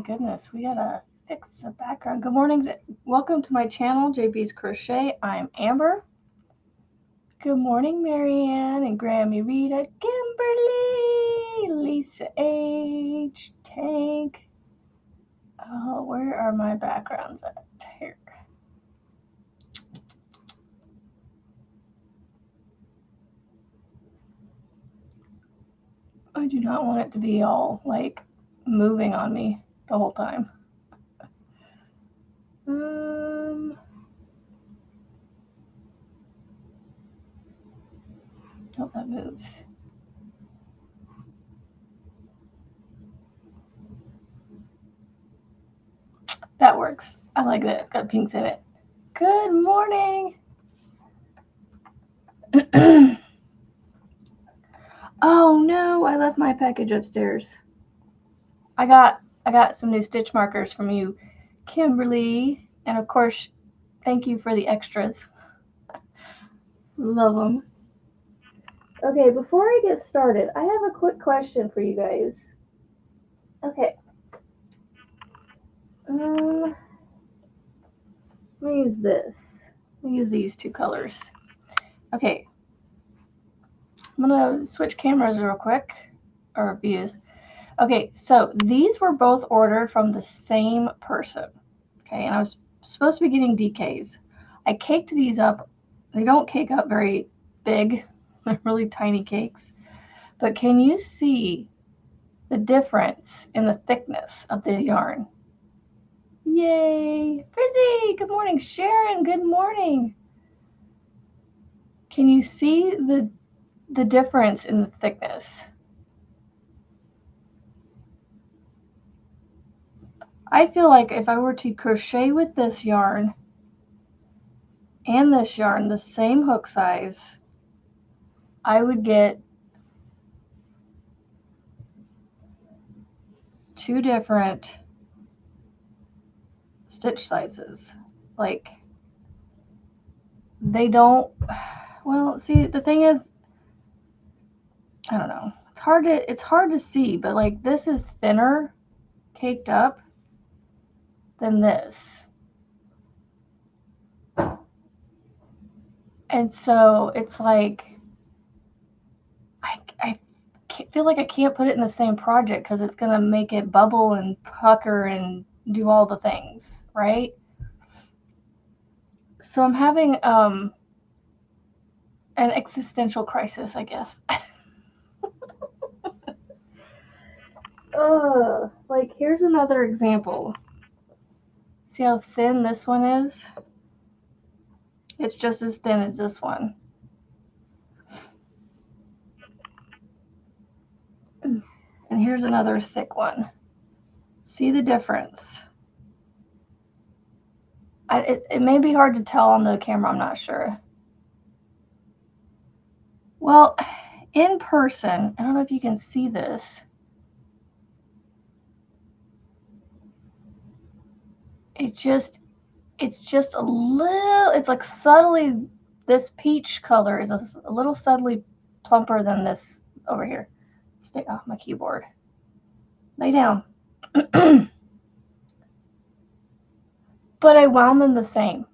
goodness, we gotta fix the background. Good morning. Welcome to my channel, JB's Crochet. I'm Amber. Good morning, Marianne and Grammy Rita, Kimberly, Lisa H, Tank. Oh, where are my backgrounds at? Here. I do not want it to be all like moving on me the whole time. Oh, that moves. That works. I like that. It's got pinks in it. Good morning. Oh no, I left my package upstairs. I got some new stitch markers from you, Kimberly, and of course, thank you for the extras. Love them. Okay, before I get started, I have a quick question for you guys. Okay. Let me use this. Let me use these two colors. Okay. I'm gonna switch cameras real quick, or views. Okay, so these were both ordered from the same person. Okay, and I was supposed to be getting DKs. I caked these up. They don't cake up very big. They're really tiny cakes. But can you see the difference in the thickness of the yarn? Yay! Frizzy, good morning. Sharon, good morning. Can you see the difference in the thickness? I feel like if I were to crochet with this yarn and this yarn the same hook size, I would get two different stitch sizes. Like, they don't, well, see, the thing is, I don't know. It's hard to see, but like this is thinner caked up than this. And so it's like, I feel like I can't put it in the same project because it's going to make it bubble and pucker and do all the things, right? So I'm having an existential crisis, I guess. Like here's another example. See how thin this one is? It's just as thin as this one. And here's another thick one. See the difference? It may be hard to tell on the camera, I'm not sure. Well, in person, I don't know if you can see this. It's just a little, it's like subtly, this peach color is a little subtly plumper than this over here. Stay off my keyboard. Lay down. But I wound them the same.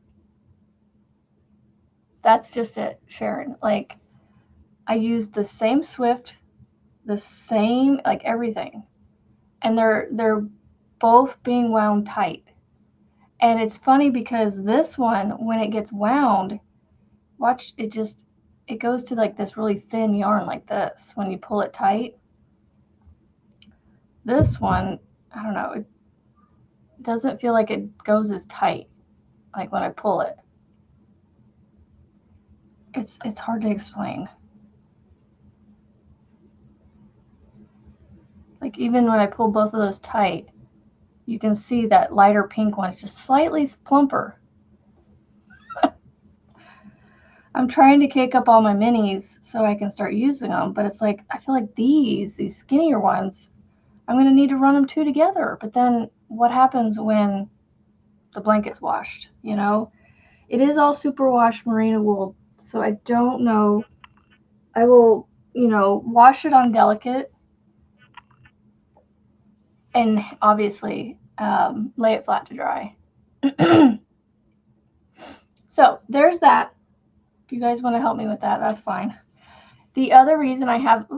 That's just it, Sharon. Like, I used the same Swift, the same, like everything. And they're both being wound tight. And it's funny because this one, when it gets wound, watch, it goes to like this really thin yarn like this when you pull it tight. This one, I don't know, it doesn't feel like it goes as tight like when I pull it. It's hard to explain. Like even when I pull both of those tight, you can see that lighter pink one is just slightly plumper. I'm trying to cake up all my minis so I can start using them, but it's like, I feel like these skinnier ones, I'm going to need to run them two together. But then what happens when the blanket's washed, you know? It is all superwash merino wool, so I don't know. I will, you know, wash it on delicate and obviously lay it flat to dry. So there's that. If you guys want to help me with that, that's fine. The other reason I have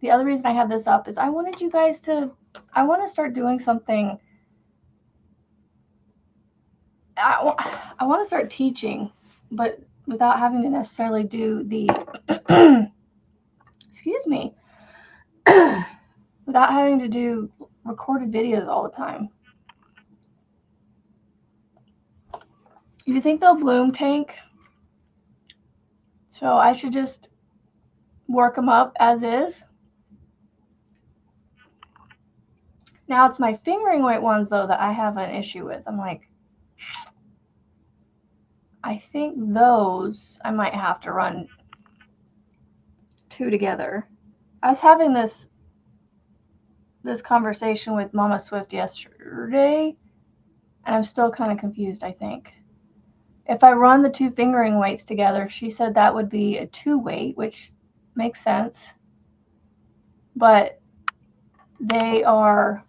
this up is I wanted you guys to, I want to start doing something. I want to start teaching, but without having to necessarily do the, excuse me, without having to do recorded videos all the time. You think they'll bloom, Tank? So I should just work them up as is. Now it's my fingering weight ones though that I have an issue with. I'm like, I think those I might have to run 2 together. I was having this conversation with Mama Swift yesterday, and I'm still kind of confused, I think. If I run the 2 fingering weights together, she said that would be a 2 weight, which makes sense. But they are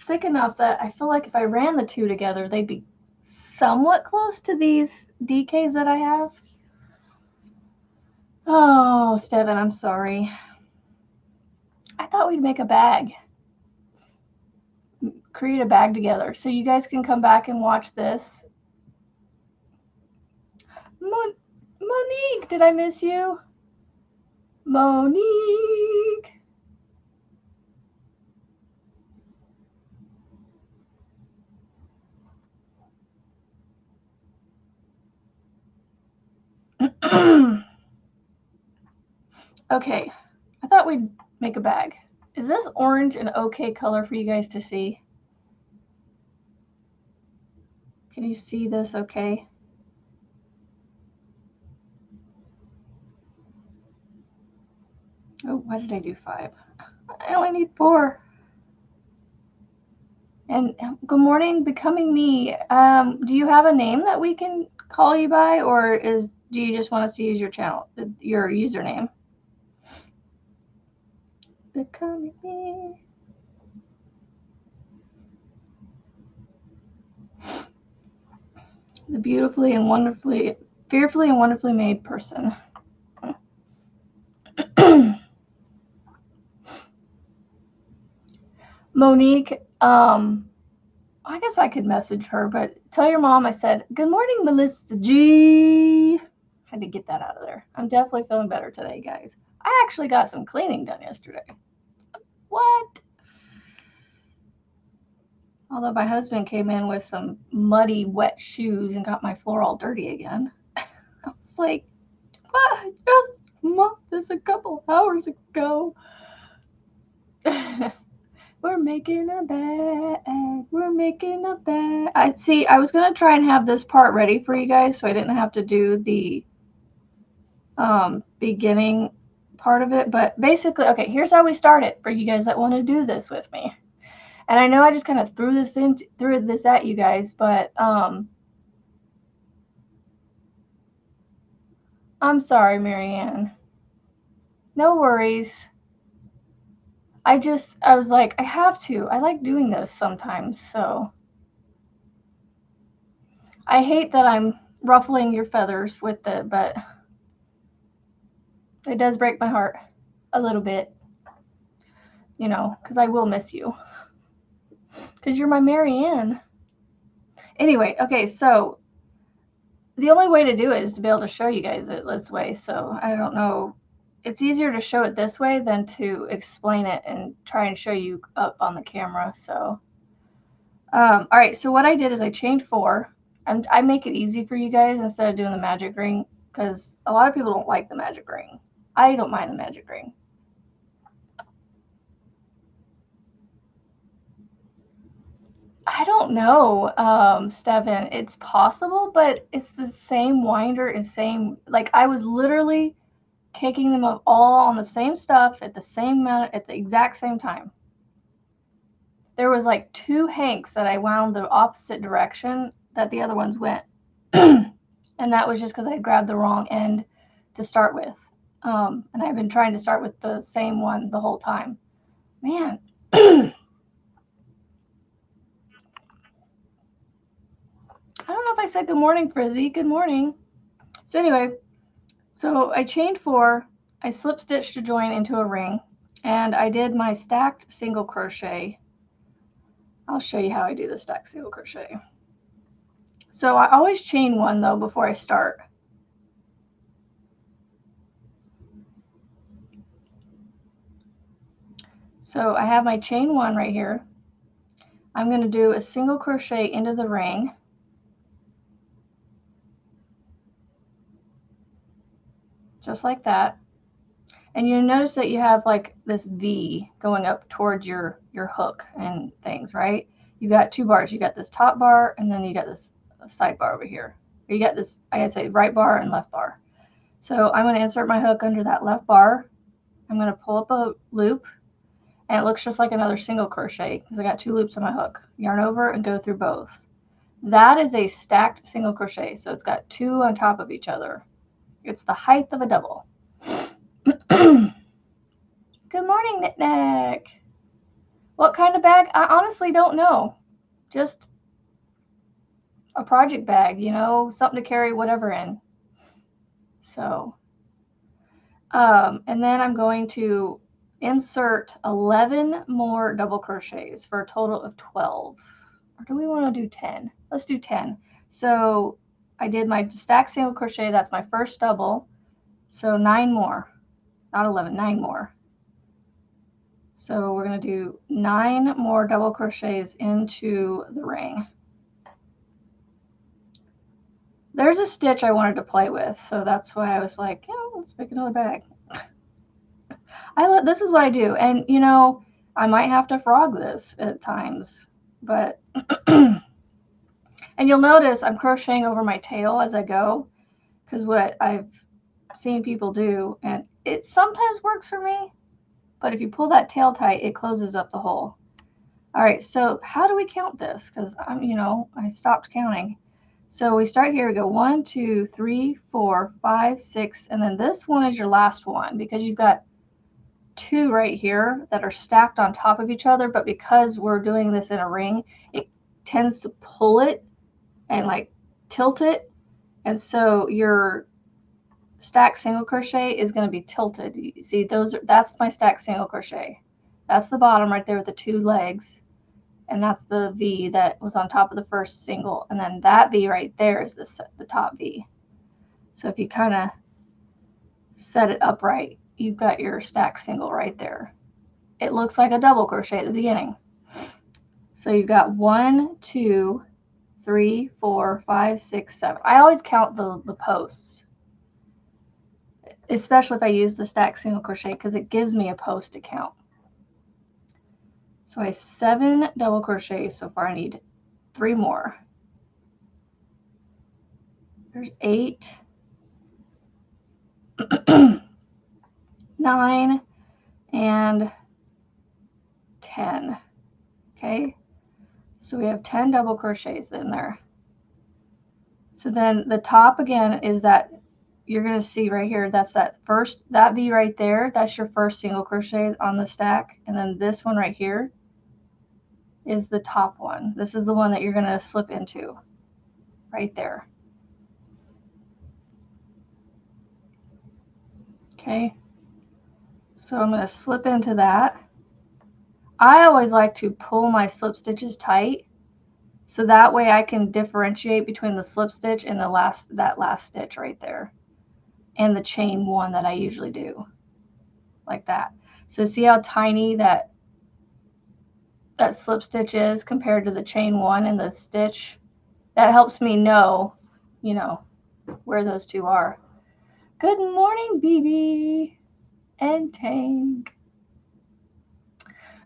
thick enough that I feel like if I ran the 2 together, they'd be somewhat close to these DKs that I have. Oh, Steven, I'm sorry. I thought we'd make a bag. Create a bag together so you guys can come back and watch this. Monique, did I miss you? Monique. Okay, I thought we'd make a bag. Is this orange an okay color for you guys to see? Can you see this okay? Oh, why did I do 5? I only need 4. And good morning, Becoming Me. Do you have a name that we can call you by, or do you just want us to use your channel, your username? Becoming Me. The fearfully and wonderfully made person. Monique, I guess I could message her, but tell your mom I said, good morning, Melissa G. Had to get that out of there. I'm definitely feeling better today, guys. I actually got some cleaning done yesterday. What? Although my husband came in with some muddy, wet shoes and got my floor all dirty again. I was like, I just mopped this a couple hours ago. We're making a bag. We're making a bag. I was going to try and have this part ready for you guys so I didn't have to do the beginning part of it. But basically, okay, here's how we start it for you guys that want to do this with me. And I know I just kind of threw this at you guys, but I'm sorry, Marianne. No worries. I was like, I have to. I like doing this sometimes, so. I hate that I'm ruffling your feathers with it, but it does break my heart a little bit, you know, because I will miss you. Because you're my Marianne. Anyway, okay, so the only way to do it is to be able to show you guys it this way, so I don't know. It's easier to show it this way than to explain it and try and show you up on the camera, so. All right, so what I did is I chained 4. I make it easy for you guys instead of doing the magic ring, because a lot of people don't like the magic ring. I don't mind the magic ring. I don't know, Steven. It's possible, but it's the same winder and same, like I was literally caking them up all on the same stuff at the same amount, at the exact same time. There was like 2 hanks that I wound the opposite direction that the other ones went. And that was just because I grabbed the wrong end to start with. And I've been trying to start with the same one the whole time. Man. I don't know if I said good morning, Frizzy. Good morning. So anyway, so I chained 4, I slip stitched to join into a ring, and I did my stacked single crochet. I'll show you how I do the stacked single crochet. So I always chain 1 though before I start. So I have my chain 1 right here. I'm going to do a single crochet into the ring. Just like that. And you notice that you have like this V going up towards your hook and things, right? You got 2 bars. You got this top bar, and then you got this side bar over here. You got this, I gotta say, right bar and left bar. So I'm going to insert my hook under that left bar. I'm going to pull up a loop, and it looks just like another single crochet because I got 2 loops on my hook. Yarn over and go through both. That is a stacked single crochet, so it's got 2 on top of each other. It's the height of a double. Good morning, Knit Neck. What kind of bag? I honestly don't know. Just a project bag, you know, something to carry whatever in. So, and then I'm going to insert 11 more double crochets for a total of 12. Or do we want to do 10? Let's do 10. So I did my stack single crochet. That's my first double. So 9 more, not 11, 9 more. So we're going to do 9 more double crochets into the ring. There's a stitch I wanted to play with, so that's why I was like, yeah, let's make another bag. This is what I do, and you know, I might have to frog this at times, but and you'll notice I'm crocheting over my tail as I go, because what I've seen people do, and it sometimes works for me, but if you pull that tail tight, it closes up the hole. All right, so how do we count this? Because I stopped counting. So we start here, we go 1, 2, 3, 4, 5, 6, and then this one is your last one because you've got 2 right here that are stacked on top of each other, but because we're doing this in a ring, it tends to pull it and like tilt it, and so your stacked single crochet is going to be tilted. You see, that's my stacked single crochet. That's the bottom right there with the 2 legs. And that's the V that was on top of the first single. And then that V right there is the top V. So if you kind of set it upright, you've got your stack single right there. It looks like a double crochet at the beginning. So you've got 1, 2, 3, 4, 5, 6, 7. I always count the posts, especially if I use the stack single crochet because it gives me a post to count. So I have 7 double crochets so far. I need 3 more. There's 8, 9, and 10. Okay, so we have 10 double crochets in there. So then the top again is that you're going to see right here, that's that V right there. That's your first single crochet on the stack. And then this one right here is the top one. This is the one that you're going to slip into right there. Okay, so I'm going to slip into that. I always like to pull my slip stitches tight so that way I can differentiate between the slip stitch and that last stitch right there and the chain 1 that I usually do, like that. So see how tiny that slip stitch is compared to the chain 1 and the stitch? That helps me know, where those 2 are. Good morning, BB and Tank.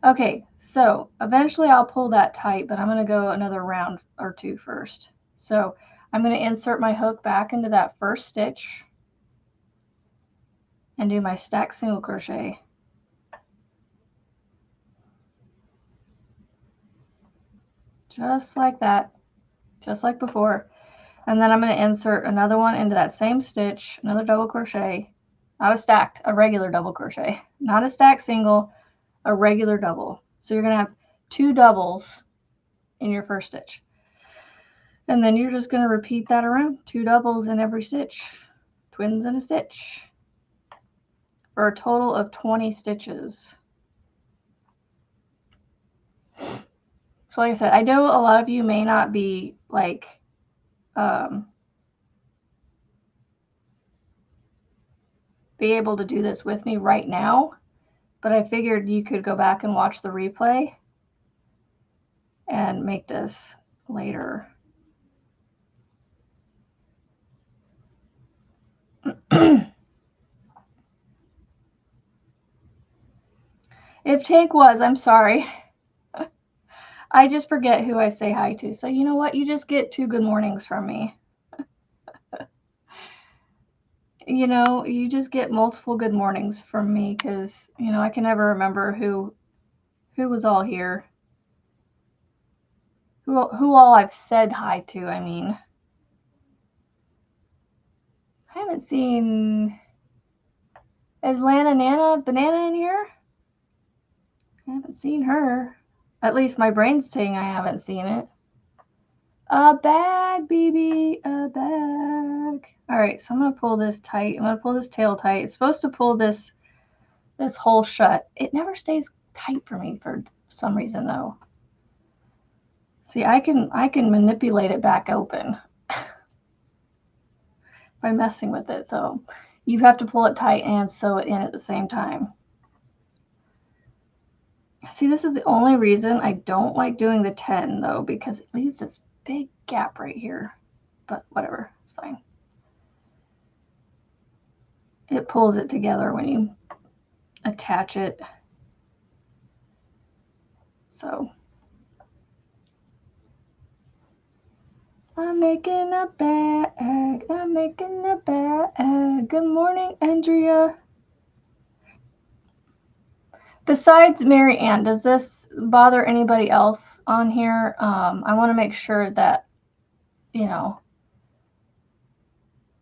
Okay, so eventually I'll pull that tight, but I'm going to go another round or 2 first. So I'm going to insert my hook back into that first stitch and do my stacked single crochet. Just like that, just like before. And then I'm going to insert another one into that same stitch, another double crochet, not a stacked, a regular double crochet, not a stacked single, a regular double. So you're going to have 2 doubles in your first stitch. And then you're just going to repeat that around, 2 doubles in every stitch, twins in a stitch, for a total of 20 stitches. So like I said, I know a lot of you may not be like be able to do this with me right now, but I figured you could go back and watch the replay and make this later. If Tank was, I'm sorry. I just forget who I say hi to. So you know what? You just get 2 good mornings from me. You know, you just get multiple good mornings from me because, you know, I can never remember who was all here. Who all I've said hi to, I mean. I haven't seen... Is Lana Nana Banana in here? I haven't seen her. At least my brain's saying I haven't seen it. A bag, baby, a bag. All right, so I'm going to pull this tight. I'm going to pull this tail tight. It's supposed to pull this hole shut. It never stays tight for me for some reason, though. See, I can manipulate it back open by messing with it. So you have to pull it tight and sew it in at the same time. See, this is the only reason I don't like doing the 10, though, because it leaves this big gap right here. But whatever, it's fine. It pulls it together when you attach it. So I'm making a bag. I'm making a bag. Good morning, Andrea. Besides Mary Ann, does this bother anybody else on here? I want to make sure that, you know,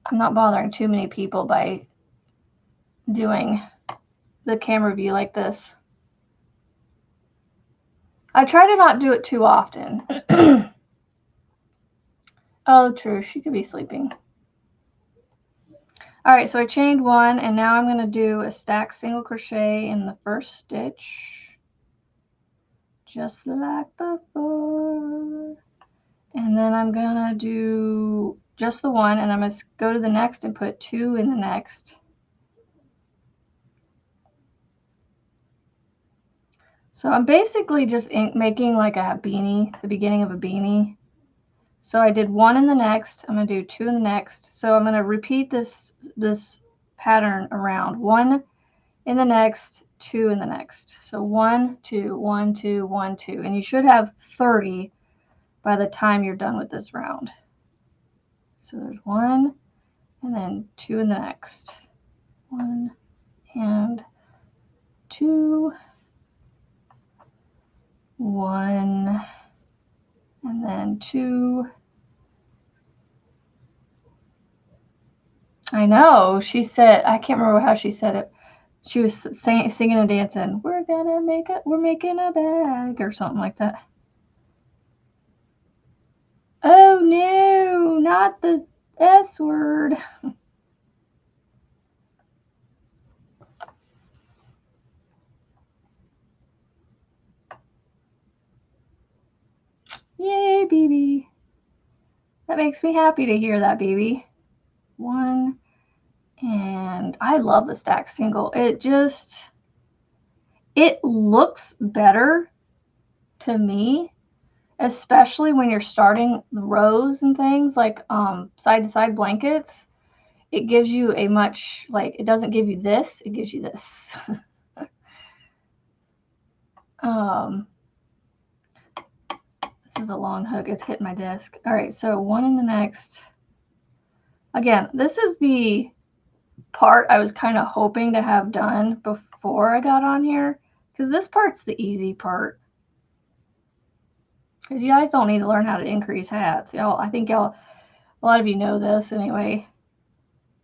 I'm not bothering too many people by doing the camera view like this. I try to not do it too often. Oh, true. She could be sleeping. All right, so I chained 1, and now I'm going to do a stack single crochet in the first stitch, just like before. And then I'm going to do just the 1, and I'm going to go to the next and put 2 in the next. So I'm basically just making like a beanie, the beginning of a beanie. So I did 1 in the next, I'm going to do 2 in the next. So I'm going to repeat this pattern around, 1 in the next, 2 in the next. So 1, 2, 1, 2, 1, 2. And you should have 30 by the time you're done with this round. So there's 1 and then 2 in the next. 1 and 2, 1 and then 2. I know, she said, I can't remember how she said it. She was singing and dancing, we're making a bag, or something like that. Oh no, not the S word. Yay, baby. That makes me happy to hear that, baby. 1, and I love the stack single. It looks better to me, especially when you're starting rows and things like side-to-side blankets. It gives you a much, like, it doesn't give you this, it gives you this. This is a long hook. It's hit my desk. All right, so 1 in the next. Again, this is the part I was kind of hoping to have done before I got on here, because this part's the easy part. Because you guys don't need to learn how to increase hats. I think a lot of you know this anyway.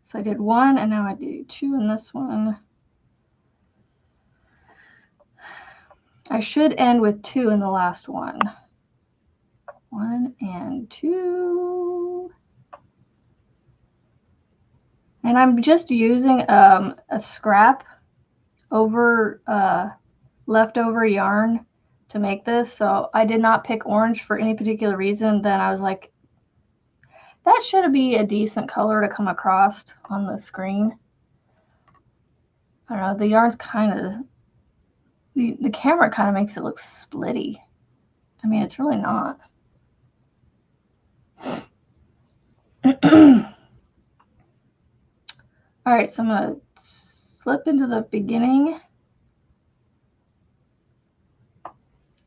So I did 1, and now I do 2 in this one. I should end with 2 in the last one. 1 and 2. And I'm just using a scrap over leftover yarn to make this. So I did not pick orange for any particular reason. Then I was like, that should be a decent color to come across on the screen. I don't know, the yarn's kind of, the camera kind of makes it look splitty. I mean, it's really not. All right, so I'm going to slip into the beginning.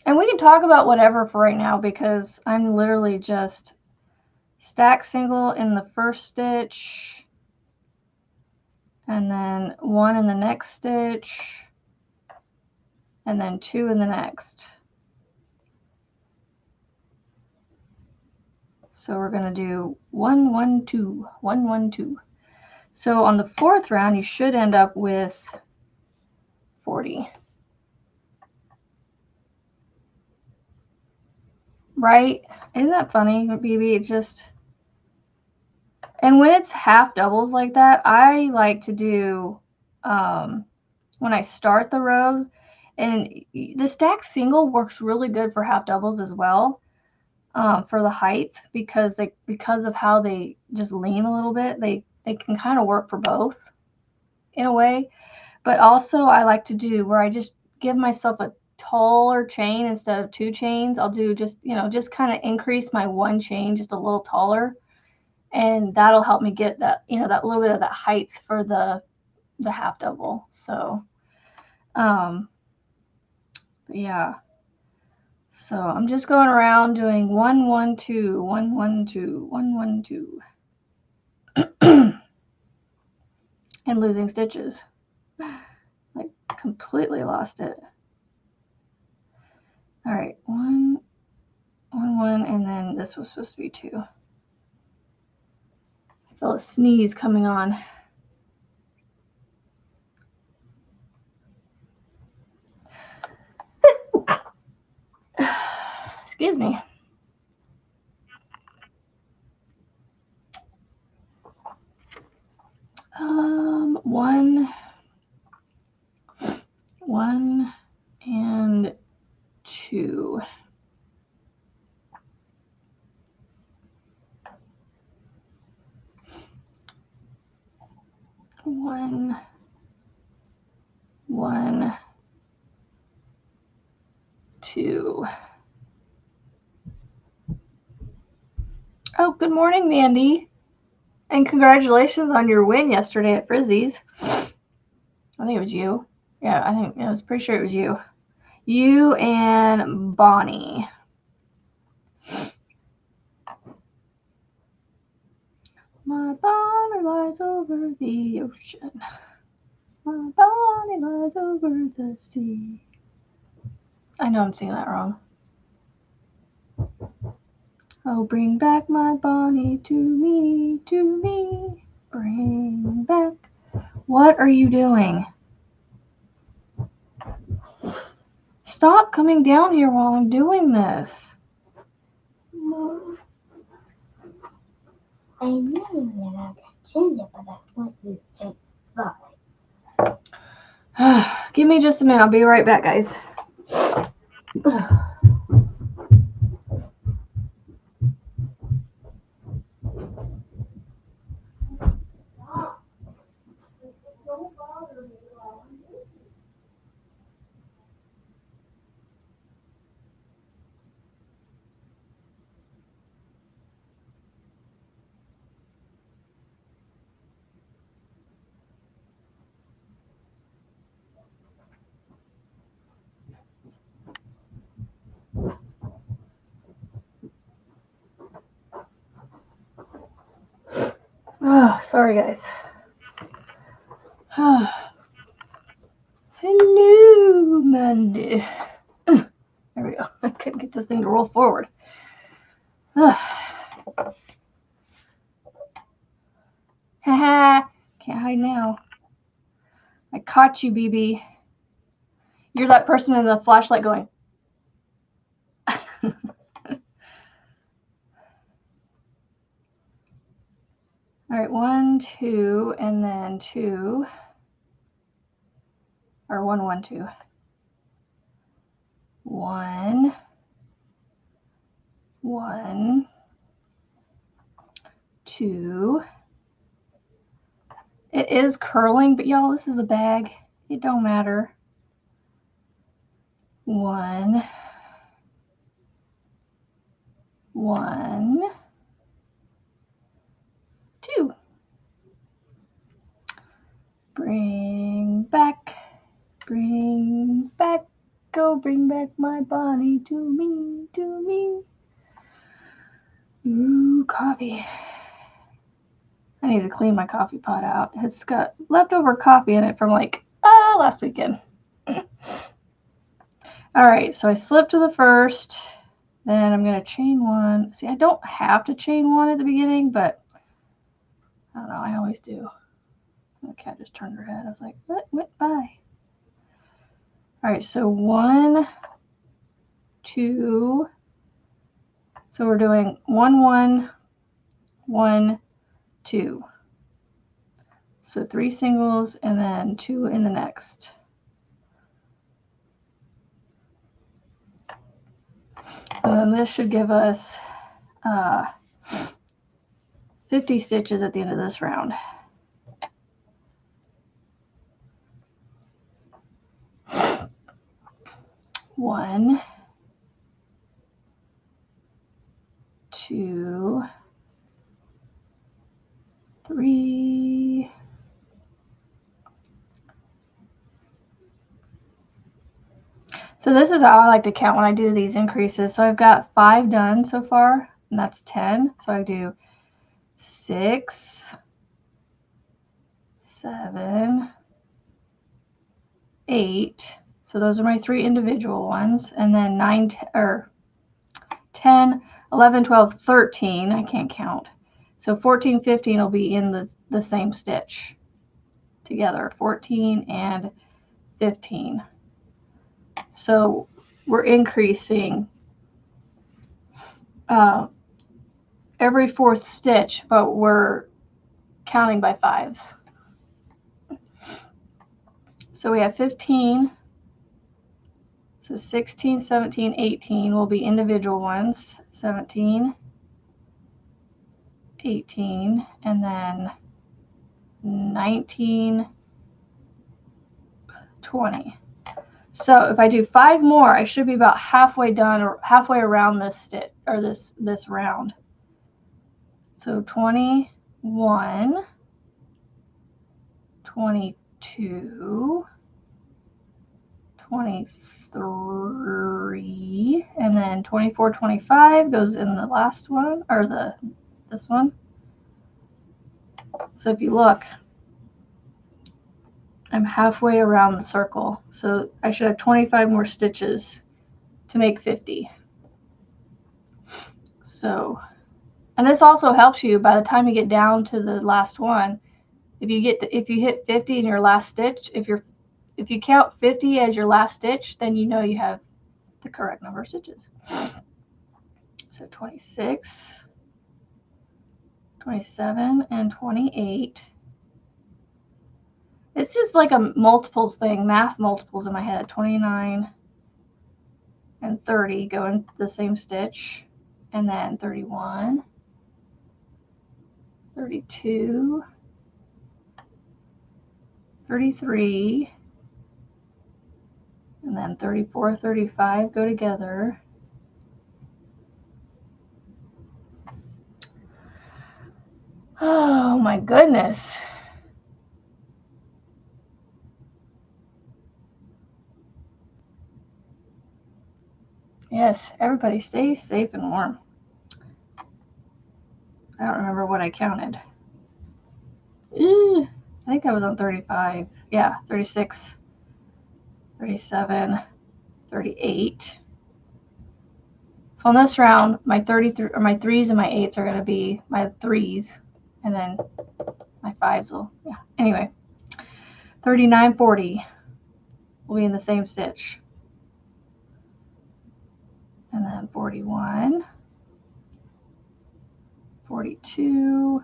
And we can talk about whatever for right now because I'm literally just stack single in the first stitch and then 1 in the next stitch and then 2 in the next. So we're going to do 1, 1, 2, 1, 1, 2. So on the 4th round, you should end up with 40. Right? Isn't that funny, BB? It's just... And when it's half doubles like that, I like to do, when I start the row, and the stack single works really good for half doubles as well, for the height, because of how they just lean a little bit, they can kind of work for both in a way. But also I like to do where I just give myself a taller chain instead of 2 chains. I'll do just, just kind of increase my 1 chain just a little taller. And that'll help me get that, that little bit of that height for the half double. So, yeah. So I'm just going around doing 1, 1, 2, 1, 1, 2, 1, 1, 2, and losing stitches. Like completely lost it. All right, 1, 1, 1, and then this was supposed to be 2. I feel a sneeze coming on. Excuse me. One, 1, and 2. 1, 1, 2. Oh, good morning, Mandy. And congratulations on your win yesterday at Frizzy's. I think it was you. Yeah, I was pretty sure it was you. You and Bonnie. My Bonnie lies over the ocean. My Bonnie lies over the sea. I know I'm singing that wrong. Oh, bring back my Bonnie to me, to me. Bring back. What are you doing? Stop coming down here while I'm doing this. Mom, I knew that I could change it, but I want you to buy. Give me just a minute. I'll be right back, guys. Oh, sorry, guys. Hello, Mandy. There we go. I couldn't get this thing to roll forward. Haha. Can't hide now. I caught you, BB. You're that person in the flashlight going. All right, 1, 2, and then 2, or 1, 1, 2. 1, 1, 2. It is curling, but y'all, this is a bag. It don't matter. 1, 1, 2. Bring back, go bring back my Bonnie to me, to me. Ooh, coffee. I need to clean my coffee pot out. It's got leftover coffee in it from like last weekend. All right, so I slip to the first, then I'm going to chain 1. See, I don't have to chain 1 at the beginning, but I don't know, I always do. The cat just turned her head. I was like, what went by? All right, so 1, 2. So we're doing 1, 1, 1, 2. So 3 singles and then 2 in the next. And then this should give us 50 stitches at the end of this round. One, 2, 3. So this is how I like to count when I do these increases. So I've got 5 done so far, and that's 10. So I do 6, 7, 8. So those are my 3 individual ones, and then 9, or 10, 11, 12, 13. I can't count. So 14, 15 will be in the same stitch together. 14 and 15. So we're increasing every 4th stitch, but we're counting by 5s. So we have 15. So 16, 17, 18 will be individual ones. 17, 18, and then 19, 20. So if I do 5 more, I should be about halfway done or halfway around this stitch or this round. So 21, 22, 23, and then 24, 25 goes in the last one, or this one. So if you look, I'm halfway around the circle. So I should have 25 more stitches to make 50. So, and this also helps you by the time you get down to the last one. If you hit 50 in your last stitch, if you count 50 as your last stitch, then you know you have the correct number of stitches. So 26, 27, and 28. It's just like a multiples thing, math multiples in my head. 29 and 30 go in the same stitch, and then 31, 32, 33, and then 34, 35 go together. Oh my goodness. Yes, everybody stay safe and warm. I don't remember what I counted. I think that was on 35. Yeah, 36, 37, 38. So on this round, my 33 or my 3s and my 8s are going to be my 3s, and then my 5s will, yeah. Anyway, 39, 40. will be in the same stitch. And then 41, 42,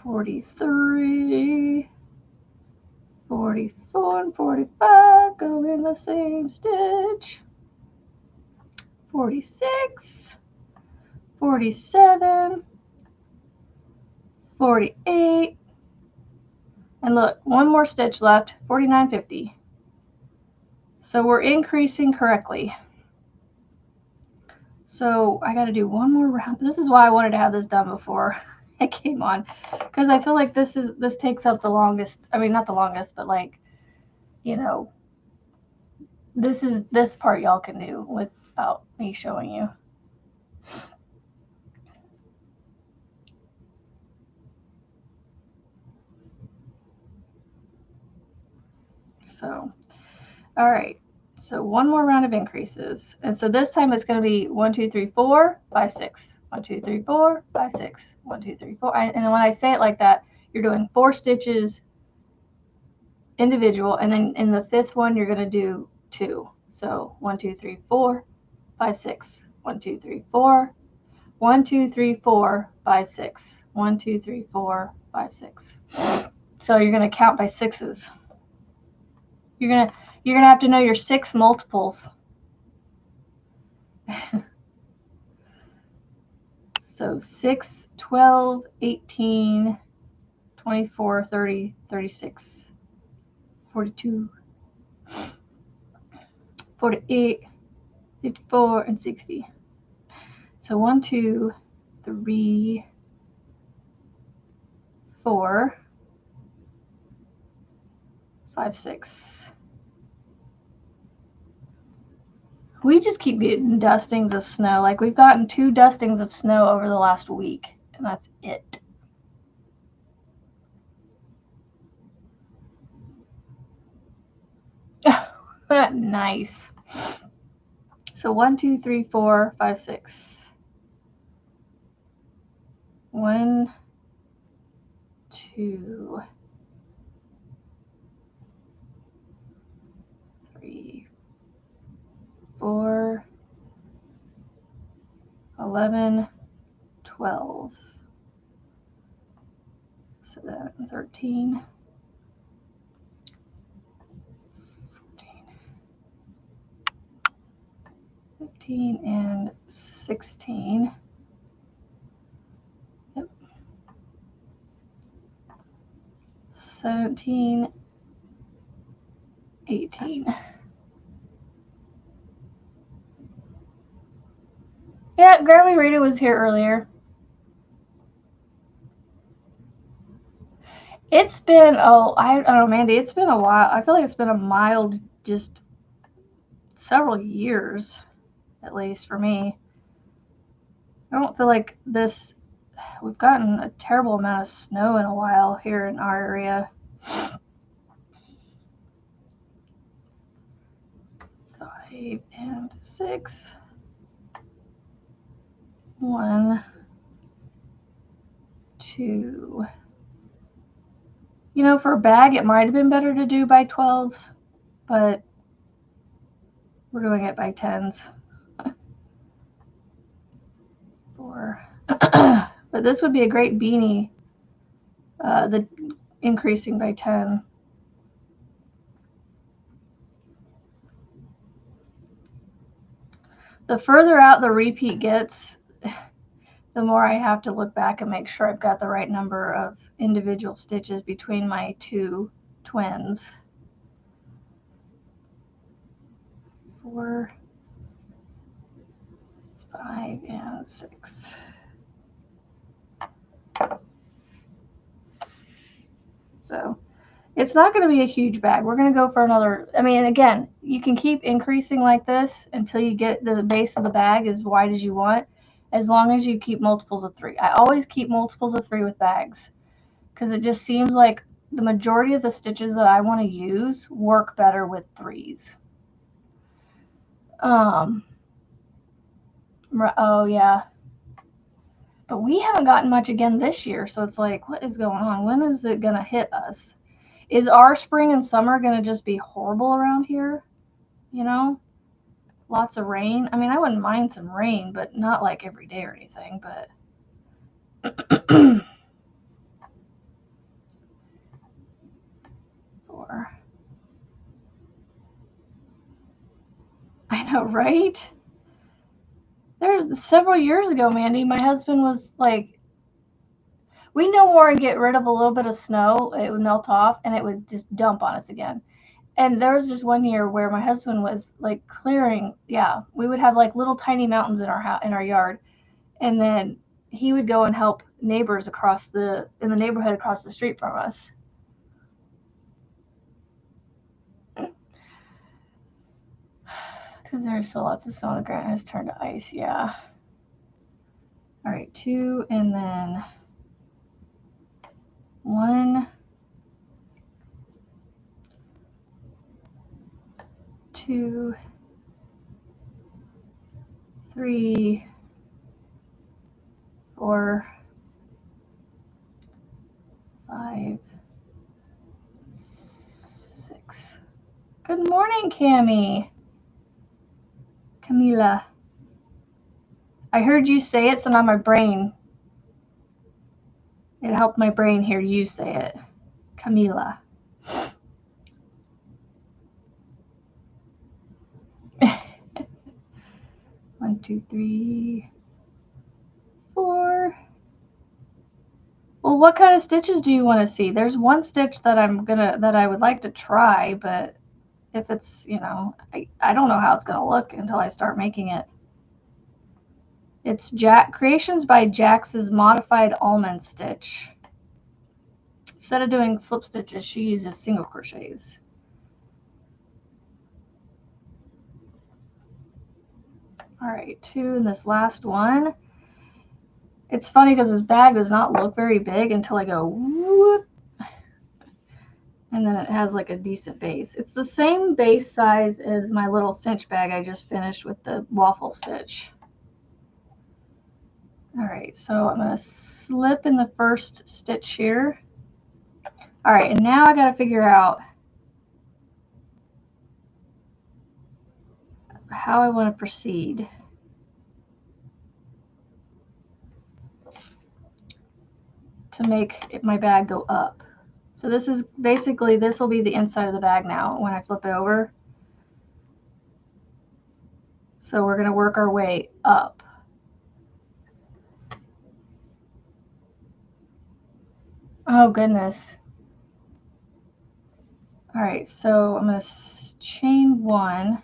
43, 44, and 45 go in the same stitch. 46, 47, 48, and look, one more stitch left, 49.50. So we're increasing correctly. So I got to do one more round. This is why I wanted to have this done before it came on, because I feel like this takes up the longest. I mean, not the longest, but like, you know, this part y'all can do without me showing you. So, all right. So one more round of increases, and so this time it's going to be 1, 2, 3, 4, 5, 6. 1, 2, 3, 4, 5, 6. 1, 2, 3, 4. And when I say it like that, you're doing 4 stitches individual, and then in the 5th one you're going to do 2. So 1, 2, 3, 4, 5, 6. 1, 2, 3, 4. 1, 2, 3, 4, 5, 6. 1, 2, 3, 4, 5, 6. So you're going to count by sixes. You're gonna have to know your 6 multiples. So 6, 12, 18, 24, 30, 36, 42, 48, 54, and 60. So 1, 2, 3, 4, 5, 6. We just keep getting dustings of snow. Like we've gotten 2 dustings of snow over the last week, and that's it. Nice. So 1, 2, 3, 4, 5, 6. 1, 2, 3, 4, 11, 12. So that 13, 14, 15, and 16. Yep. 17, 18. Yeah, Grammy Rita was here earlier. It's been, I don't know, Mandy, it's been a while. I feel like it's been a mild, just several years, at least for me. I don't feel like we've gotten a terrible amount of snow in a while here in our area. 5 and 6. 1, 2. You know, for a bag, it might have been better to do by 12s, but we're doing it by 10s. 4. But this would be a great beanie, the increasing by 10. The further out the repeat gets, the more I have to look back and make sure I've got the right number of individual stitches between my 2 twins. 4, 5, and 6. So it's not going to be a huge bag. We're going to go for another. I mean, again, you can keep increasing like this until you get the base of the bag as wide as you want, as long as you keep multiples of 3. I always keep multiples of 3 with bags because it just seems like the majority of the stitches that I want to use work better with 3s. Oh yeah. But we haven't gotten much again this year, so it's like, what is going on? When is it going to hit us? Is our spring and summer going to just be horrible around here? You know? Lots of rain. I mean, I wouldn't mind some rain, but not like every day or anything, but... Four. I know, right? There's several years ago, Mandy, my husband was like, we no more and get rid of a little bit of snow, it would melt off and it would just dump on us again. And there was just one year where my husband was like clearing, yeah, we would have like little tiny mountains in our house, in our yard, and then he would go and help neighbors in the neighborhood across the street from us. Because there's still lots of snow on the ground. It has turned to ice, yeah. All right, 2, and then 1, 2, 3, 4, 5, 6. Good morning, Cammie. Camila. I heard you say it, so now my brain. It helped my brain hear you say it. Camila. One, 2, 3, 4. Well, what kind of stitches do you want to see? There's one stitch that I would like to try, but if it's, you know, I don't know how it's gonna look until I start making it. It's Creations by Jax's Modified Almond Stitch. Instead of doing slip stitches, she uses single crochets. All right, 2 in this last one. It's funny because this bag does not look very big until I go whoop. And then it has like a decent base. It's the same base size as my little cinch bag I just finished with the waffle stitch. All right, so I'm going to slip in the first stitch here. All right, and now I got to figure out how I want to proceed. To make my bag go up. So this is basically, this will be the inside of the bag now when I flip it over. So we're going to work our way up. Oh goodness. All right, so I'm going to chain 1.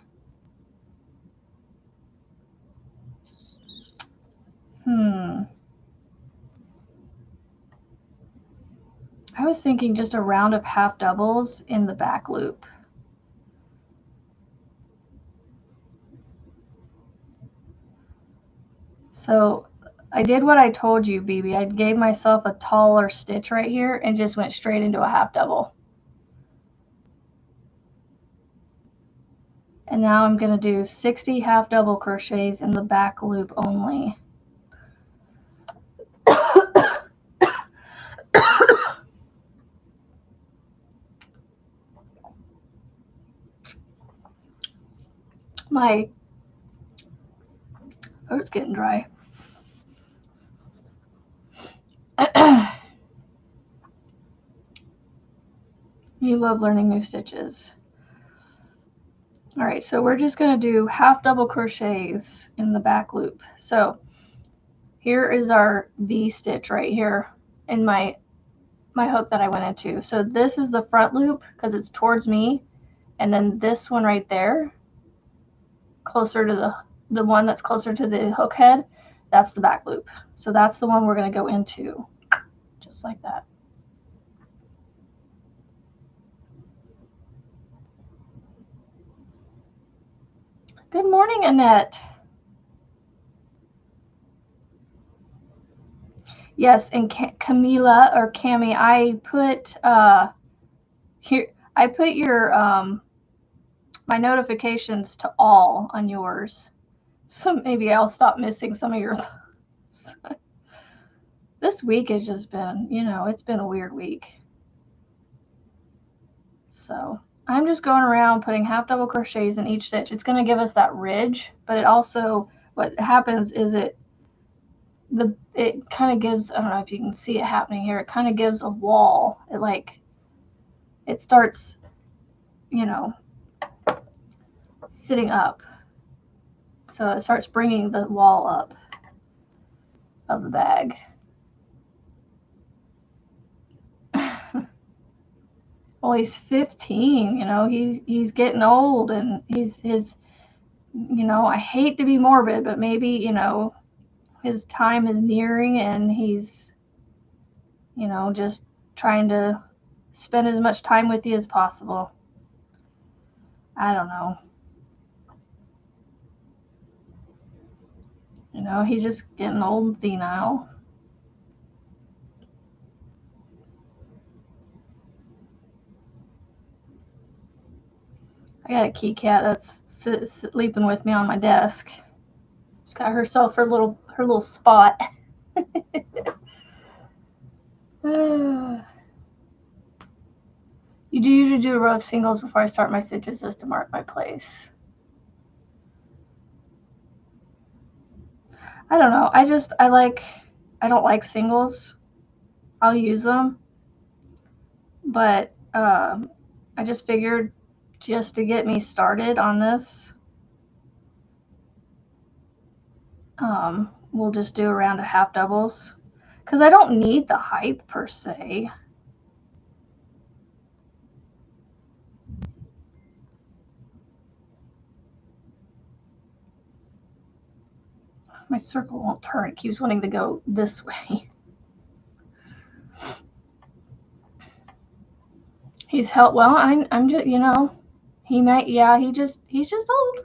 I was thinking just a round of half doubles in the back loop. So I did what I told you, BB. I gave myself a taller stitch right here and just went straight into a half double. And now I'm going to do 60 half double crochets in the back loop only. My throat's getting dry. You love learning new stitches. All right, so we're just going to do half double crochets in the back loop. So here is our V stitch right here in my hook that I went into. So this is the front loop because it's towards me, and then this one right there, closer to the one that's closer to the hook head, that's the back loop. So that's the one we're going to go into, just like that. Good morning, Annette. Yes, and Camila or Cami, I put here. I put your my notifications to all on yours, so maybe I'll stop missing some of your. This week has just been, you know, it's been a weird week. So I'm just going around putting half double crochets in each stitch. It's going to give us that ridge, but it also, what happens is it kind of gives, I don't know if you can see it happening here, it kind of gives a wall. It starts, you know, sitting up. So it starts bringing the wall up of the bag. Well, he's 15, you know, he's getting old, and you know, I hate to be morbid, but maybe, you know, his time is nearing, and he's, you know, just trying to spend as much time with you as possible. I don't know. You know, he's just getting old and senile. I got a kitty cat that's sleeping with me on my desk. She's got herself her little spot. You do usually do a row of singles before I start my stitches just to mark my place. I don't know. I don't like singles. I'll use them, but I just figured, just to get me started on this, we'll just do a round of half doubles, because I don't need the height per se. My circle won't turn. It keeps wanting to go this way. He's helped. Well, I'm just, you know, he might, yeah, he's just old.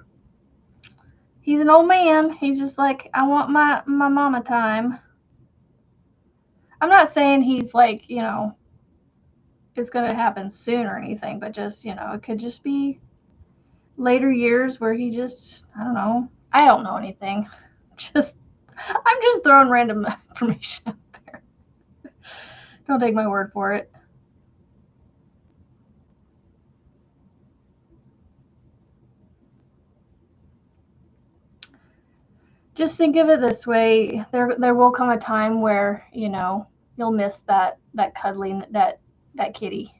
He's an old man. He's just like, I want my mama time. I'm not saying he's like, you know, it's going to happen soon or anything, but just, you know, it could just be later years where he just, I don't know. I don't know anything. I'm just throwing random information out there. Don't take my word for it. Just think of it this way. There will come a time where, you know, you'll miss that cuddling, that kitty.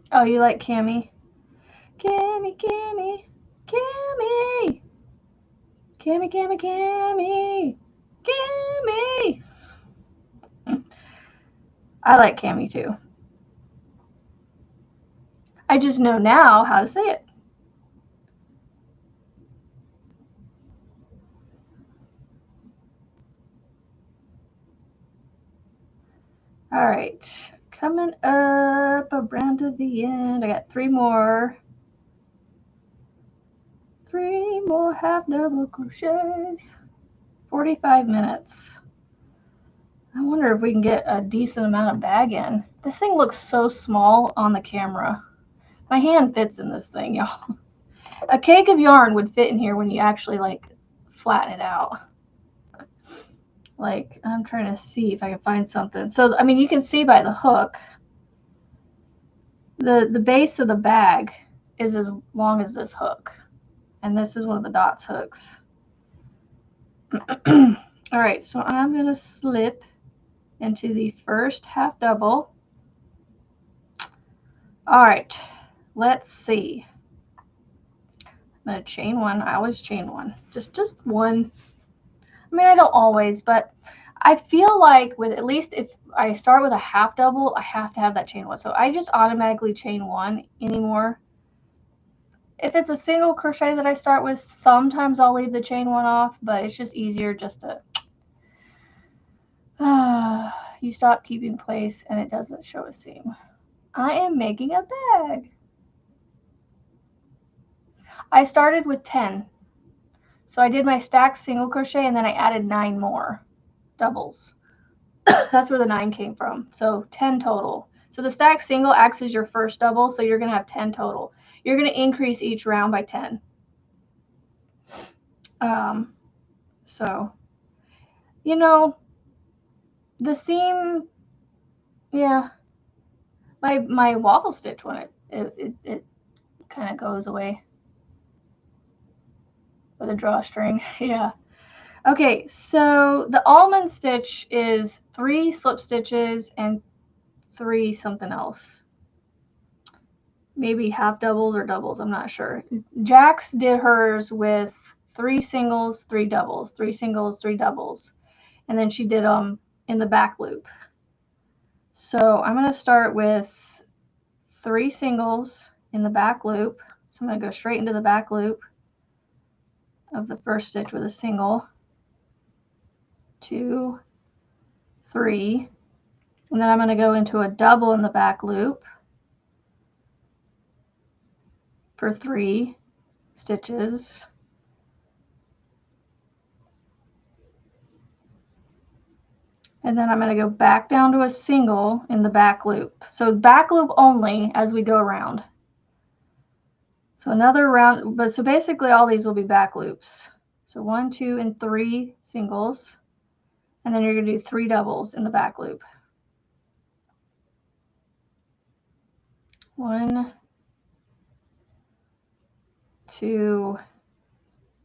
Oh, you like Cammy? Cammy, Cammy, Cammy, Cammy, Cammy, Cammy, Cammy. I like Cammy too. I just know now how to say it. All right, coming up around to the end. I got three more half double crochets. 45 minutes. I wonder if we can get a decent amount of bag in. This thing looks so small on the camera. My hand fits in this thing, y'all. A cake of yarn would fit in here when you actually like flatten it out. Like, I'm trying to see if I can find something. So, I mean, you can see by the hook, the base of the bag is as long as this hook. And this is one of the dots hooks. All right, so I'm going to slip into the first half double. All right, let's see. I'm going to chain one. I always chain one. Just one. I mean, I don't always, but I feel like with, at least if I start with a half double, I have to have that chain one. So I just automatically chain one anymore. If it's a single crochet that I start with, sometimes I'll leave the chain one off, but it's just easier just to, you stop keeping place and it doesn't show a seam. I am making a bag. I started with 10. So I did my stacked single crochet and then I added 9 more doubles. That's where the 9 came from. So 10 total. So the stacked single acts as your first double, so you're going to have 10 total. You're going to increase each round by 10. So, you know, the seam, yeah, my waffle stitch one, it kind of goes away with a drawstring. Yeah. Okay, so the almond stitch is 3 slip stitches and 3 something else. Maybe half doubles or doubles, I'm not sure. Jax did hers with 3 singles, 3 doubles, 3 singles, 3 doubles. And then she did them in the back loop. So I'm going to start with 3 singles in the back loop. So I'm going to go straight into the back loop of the first stitch with a single, 2, 3, and then I'm going to go into a double in the back loop for 3 stitches. And then I'm going to go back down to a single in the back loop. So back loop only as we go around. So another round, but so basically all these will be back loops. So 1, 2, and 3 singles. And then you're going to do 3 doubles in the back loop. 1, 2,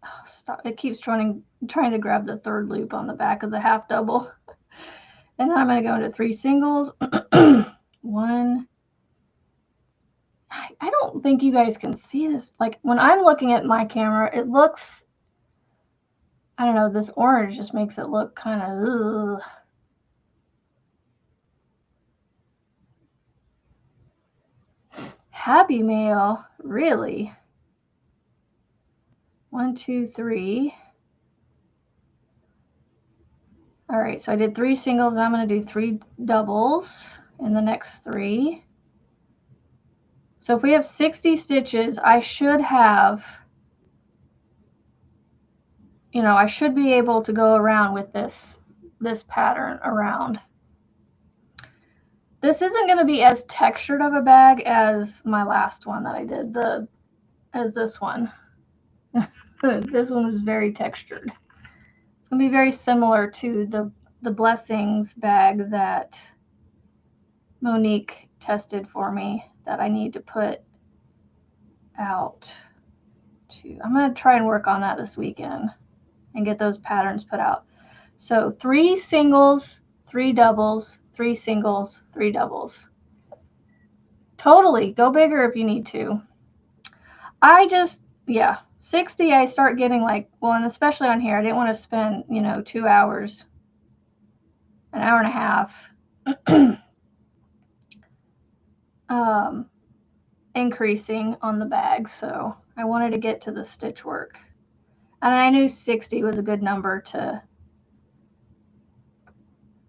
oh, stop. It keeps trying to grab the third loop on the back of the half double. And then I'm going to go into 3 singles. 1. I don't think you guys can see this. Like when I'm looking at my camera, it looks, I don't know, this orange just makes it look kind of, ugh. Happy Mail, really? 1, 2, 3. All right, so I did 3 singles, and I'm going to do 3 doubles in the next 3. So if we have 60 stitches, I should have, you know, I should be able to go around with this pattern around. This isn't going to be as textured of a bag as my last one that I did, as this one. This one was very textured. It's going to be very similar to the Blessings bag that Monique tested for me that I need to put out. I'm going to try and work on that this weekend and get those patterns put out. So 3 singles, 3 doubles, 3 singles, 3 doubles. Totally, go bigger if you need to. I just, yeah, 60 I start getting like, well, and especially on here, I didn't want to spend, you know, 2 hours, an hour and a half increasing on the bag. So I wanted to get to the stitch work. And I knew 60 was a good number to,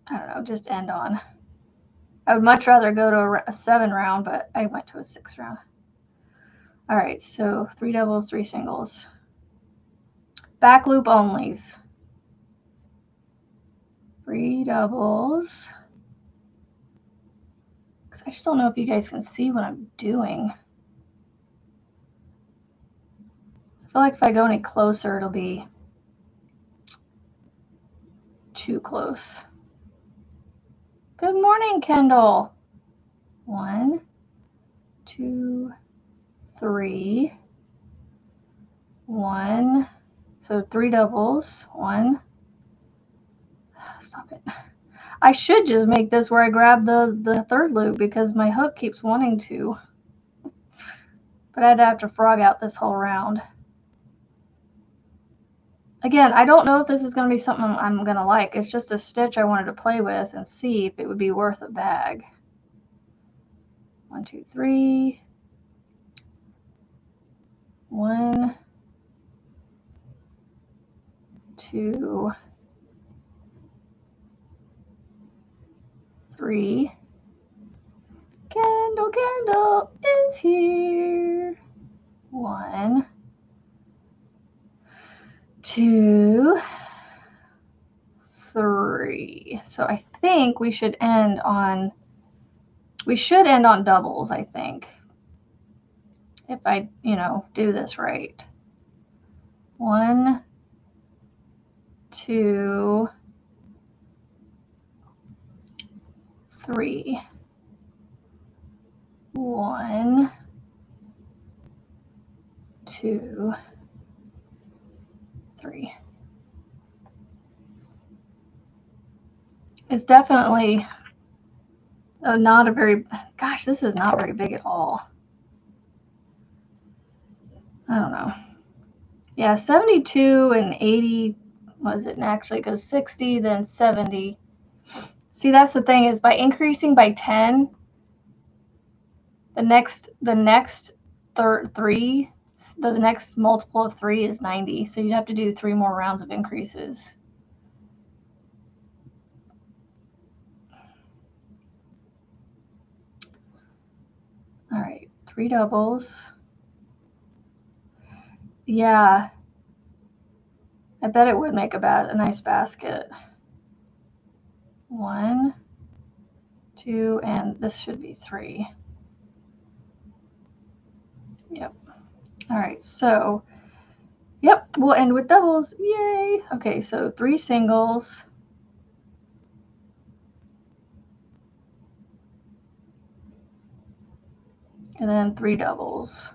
I don't know, just end on. I would much rather go to a 7 round, but I went to a 6 round. All right, so 3 doubles, 3 singles. Back loop onlys. 3 doubles. I just don't know if you guys can see what I'm doing. I feel like if I go any closer, it'll be too close. Good morning, Kendall. 1, 2, 3. 1. So 3 doubles. 1. Stop it. I should just make this where I grab the third loop because my hook keeps wanting to. But I'd have to frog out this whole round. Again, I don't know if this is going to be something I'm going to like. It's just a stitch I wanted to play with and see if it would be worth a bag. 1, 2, 3. 1, 2, 3. Kendall is here. 1, 2, 3. So I think we should end on We should end on doubles, I think, if I, do this right. 1, 2, 3. 1, 2, 3. It's definitely not a very, gosh, this is not very big at all. I don't know. Yeah, 72 and 80, was it? And actually it goes 60, then 70. See, that's the thing, is by increasing by 10, the next the next multiple of 3 is 90. So you'd have to do 3 more rounds of increases. All right, 3 doubles. Yeah, I bet it would make a nice basket. 1, 2, and this should be 3. Yep. All right, so, yep, we'll end with doubles. Yay! Okay, so 3 singles. And then 3 doubles.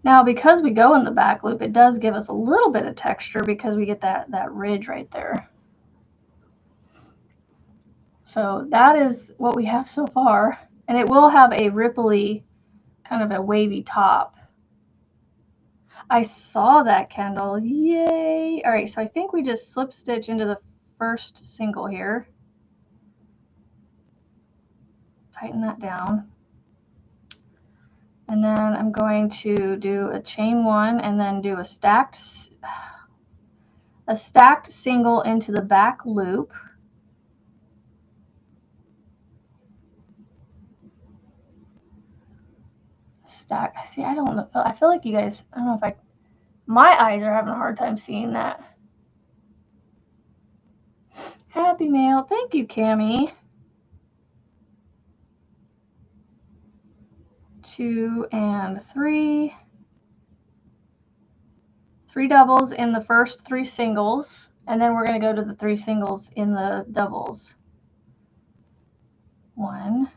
Now, because we go in the back loop, it does give us a little bit of texture because we get that ridge right there. So that is what we have so far. And it will have a ripply, kind of a wavy top. I saw that, Kendall. Yay! All right, so I think we just slip stitch into the first single here. Tighten that down. And then I'm going to do a chain 1 and then do a stacked single into the back loop. See, I don't know. I feel like you guys, I don't know if my eyes are having a hard time seeing that. Happy mail. Thank you, Cammie. 2 and 3. 3 doubles in the first 3 singles, and then we're going to go to the 3 singles in the doubles. 1,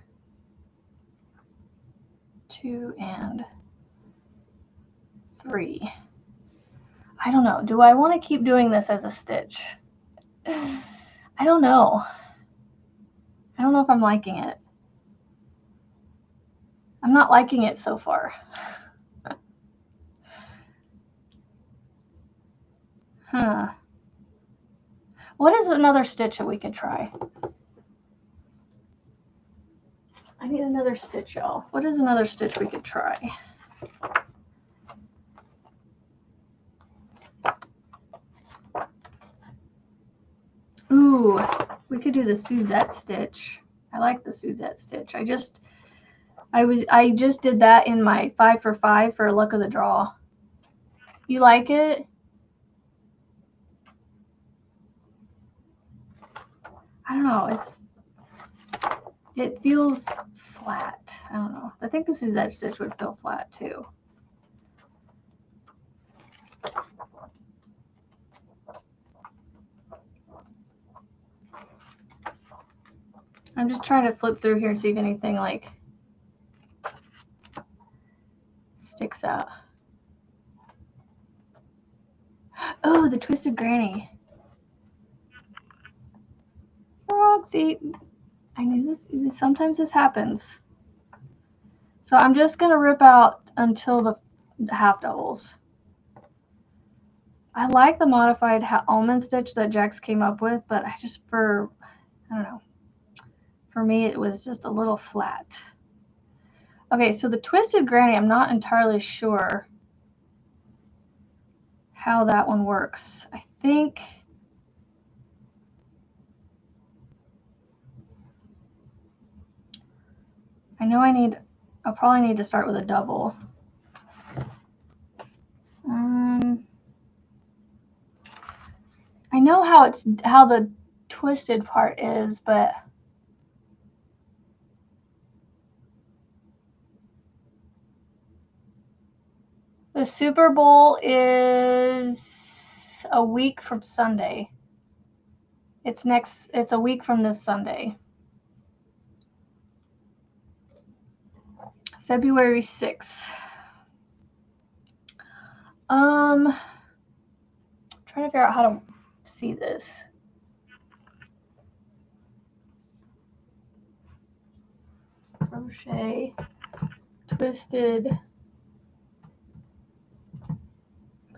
2, and 3. I don't know. Do I want to keep doing this as a stitch? I don't know. I don't know if I'm liking it. I'm not liking it so far. Huh. What is another stitch that we could try? I need another stitch, y'all. What is another stitch we could try? Ooh, we could do the Suzette stitch. I like the Suzette stitch. I just did that in my 5 for 5 for luck of the draw. You like it? I don't know. It feels flat. I don't know. I think the Suzette stitch would feel flat too. I'm just trying to flip through here and see if anything like sticks out. Oh, the Twisted Granny. Roxy. I knew this. Sometimes this happens. So I'm just going to rip out until the half doubles. I like the modified almond stitch that Jax came up with, but I don't know. For me, it was just a little flat. Okay, so the Twisted Granny, I'm not entirely sure how that one works. I think I know I'll probably need to start with a double. I know how the twisted part is, but the Super Bowl is a week from Sunday. It's a week from this Sunday. February 6th. Trying to figure out how to see this. Crochet, twisted,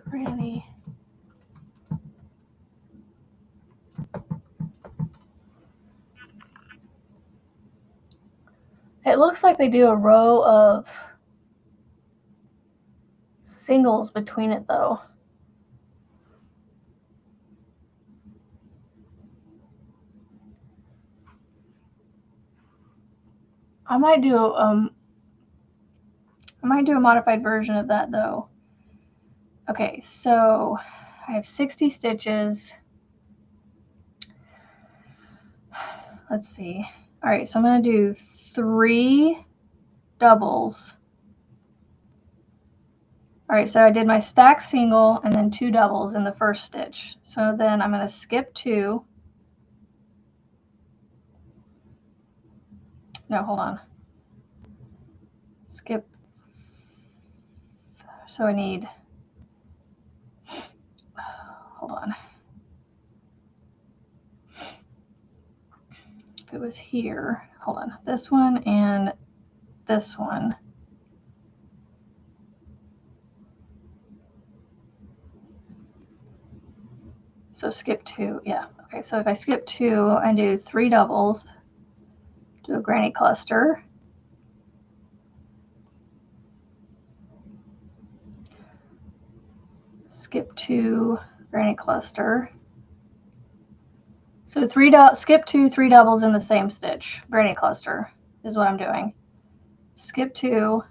granny. It looks like they do a row of singles between it though. I might do a modified version of that though. Okay, so I have 60 stitches. Let's see. All right, so I'm going to do 3 doubles. All right, so I did my stack single and then 2 doubles in the first stitch. So then I'm going to skip 2. No, hold on. Skip. So I need, hold on. If it was here, hold on. This one and this one. So skip 2, yeah. Okay, so if I skip 2, I do 3 doubles, do a granny cluster. Skip 2, granny cluster. So skip 2, 3 doubles in the same stitch. Granny cluster is what I'm doing. Skip 2,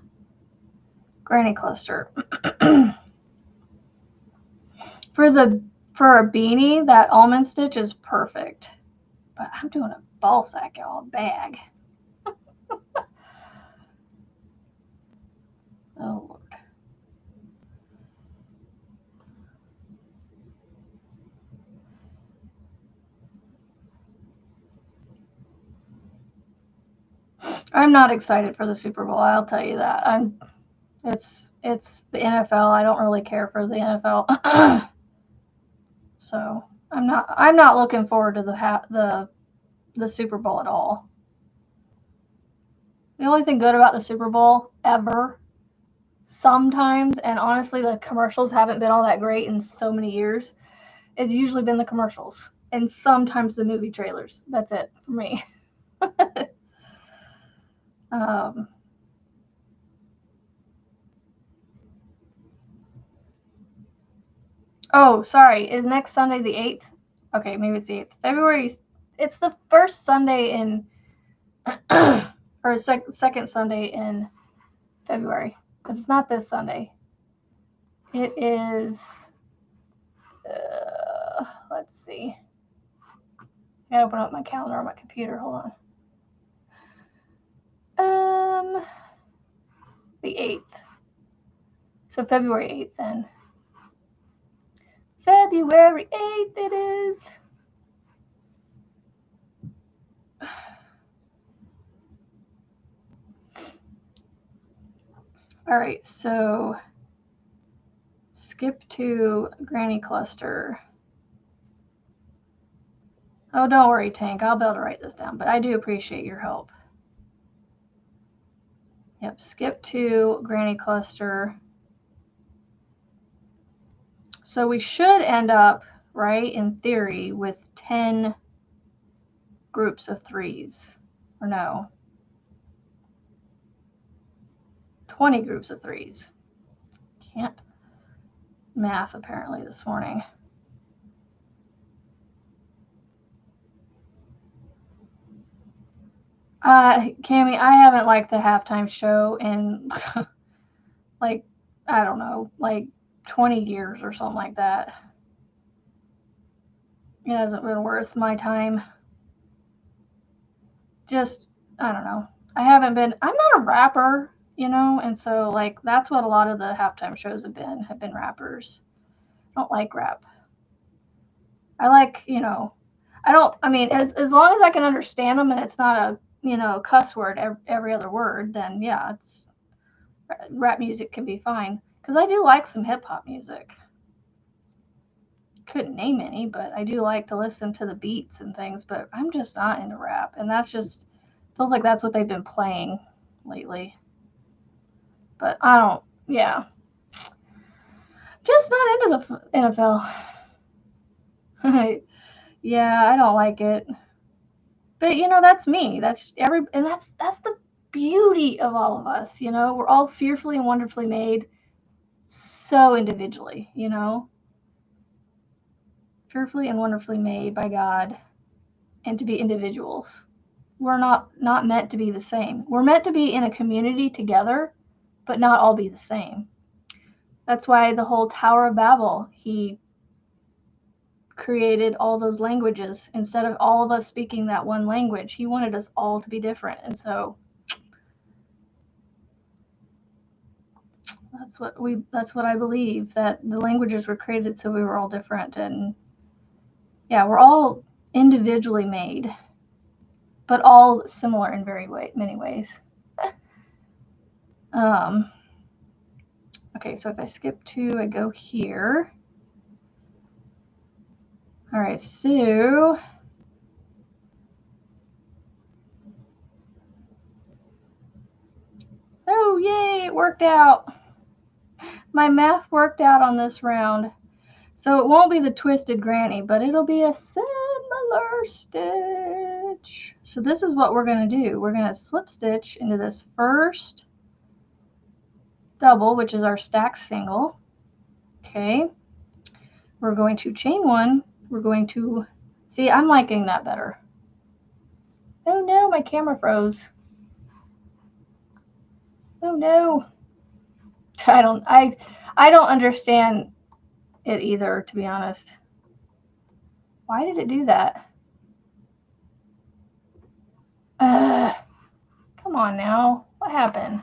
granny cluster. For a beanie, that almond stitch is perfect. But I'm doing a ball sack, y'all, a bag. Oh Lord. I'm not excited for the Super Bowl, I'll tell you that. It's the NFL. I don't really care for the NFL. So I'm not looking forward to the Super Bowl at all. The only thing good about the Super Bowl ever, sometimes, and honestly the commercials haven't been all that great in so many years, it's usually been the commercials and sometimes the movie trailers. That's it for me. Oh, sorry. Is next Sunday the 8th? Okay, maybe it's the 8th. February. It's the first Sunday in, or second Sunday in February. Because it's not this Sunday. It is, let's see. I gotta open up my calendar on my computer. Hold on. The 8th. So February 8th then. February 8th it is. All right, so skip to granny cluster. Oh, don't worry, Tank. I'll be able to write this down, but I do appreciate your help. Yep, skip to granny cluster. So we should end up, right, in theory, with 10 groups of 3s. Or no. 20 groups of 3s. Can't math apparently this morning. Cammie, I haven't liked the halftime show in like, I don't know, like 20 years or something like that. It hasn't been worth my time. Just, I don't know. I'm not a rapper, you know, and so like that's what a lot of the halftime shows have been rappers. I don't like rap. I like, you know, I mean, as long as I can understand them and it's not a, you know, cuss word every other word, then yeah, it's rap music can be fine. Because I do like some hip hop music. Couldn't name any, but I do like to listen to the beats and things, but I'm just not into rap. And that's just, feels like that's what they've been playing lately. But I don't, yeah. Just not into the NFL. Yeah, I don't like it. But you know, that's me. And that's the beauty of all of us, you know. We're all fearfully and wonderfully made so individually, you know. Fearfully and wonderfully made by God and to be individuals. We're not meant to be the same. We're meant to be in a community together, but not all be the same. That's why the whole Tower of Babel, he created all those languages instead of all of us speaking that one language. He wanted us all to be different. And so that's what I believe, that the languages were created so we were all different. And yeah, we're all individually made, but all similar in many ways. Okay, so if I skip 2, I go here. All right, so oh yay, it worked out. My math worked out on this round. So it won't be the twisted granny, but it'll be a similar stitch. So this is what we're going to do. We're going to slip stitch into this first double, which is our stacked single. Okay. We're going to chain 1. We're going to, see, I'm liking that better. Oh no, my camera froze. Oh no. I don't understand it either, to be honest. Why did it do that? Come on now. What happened?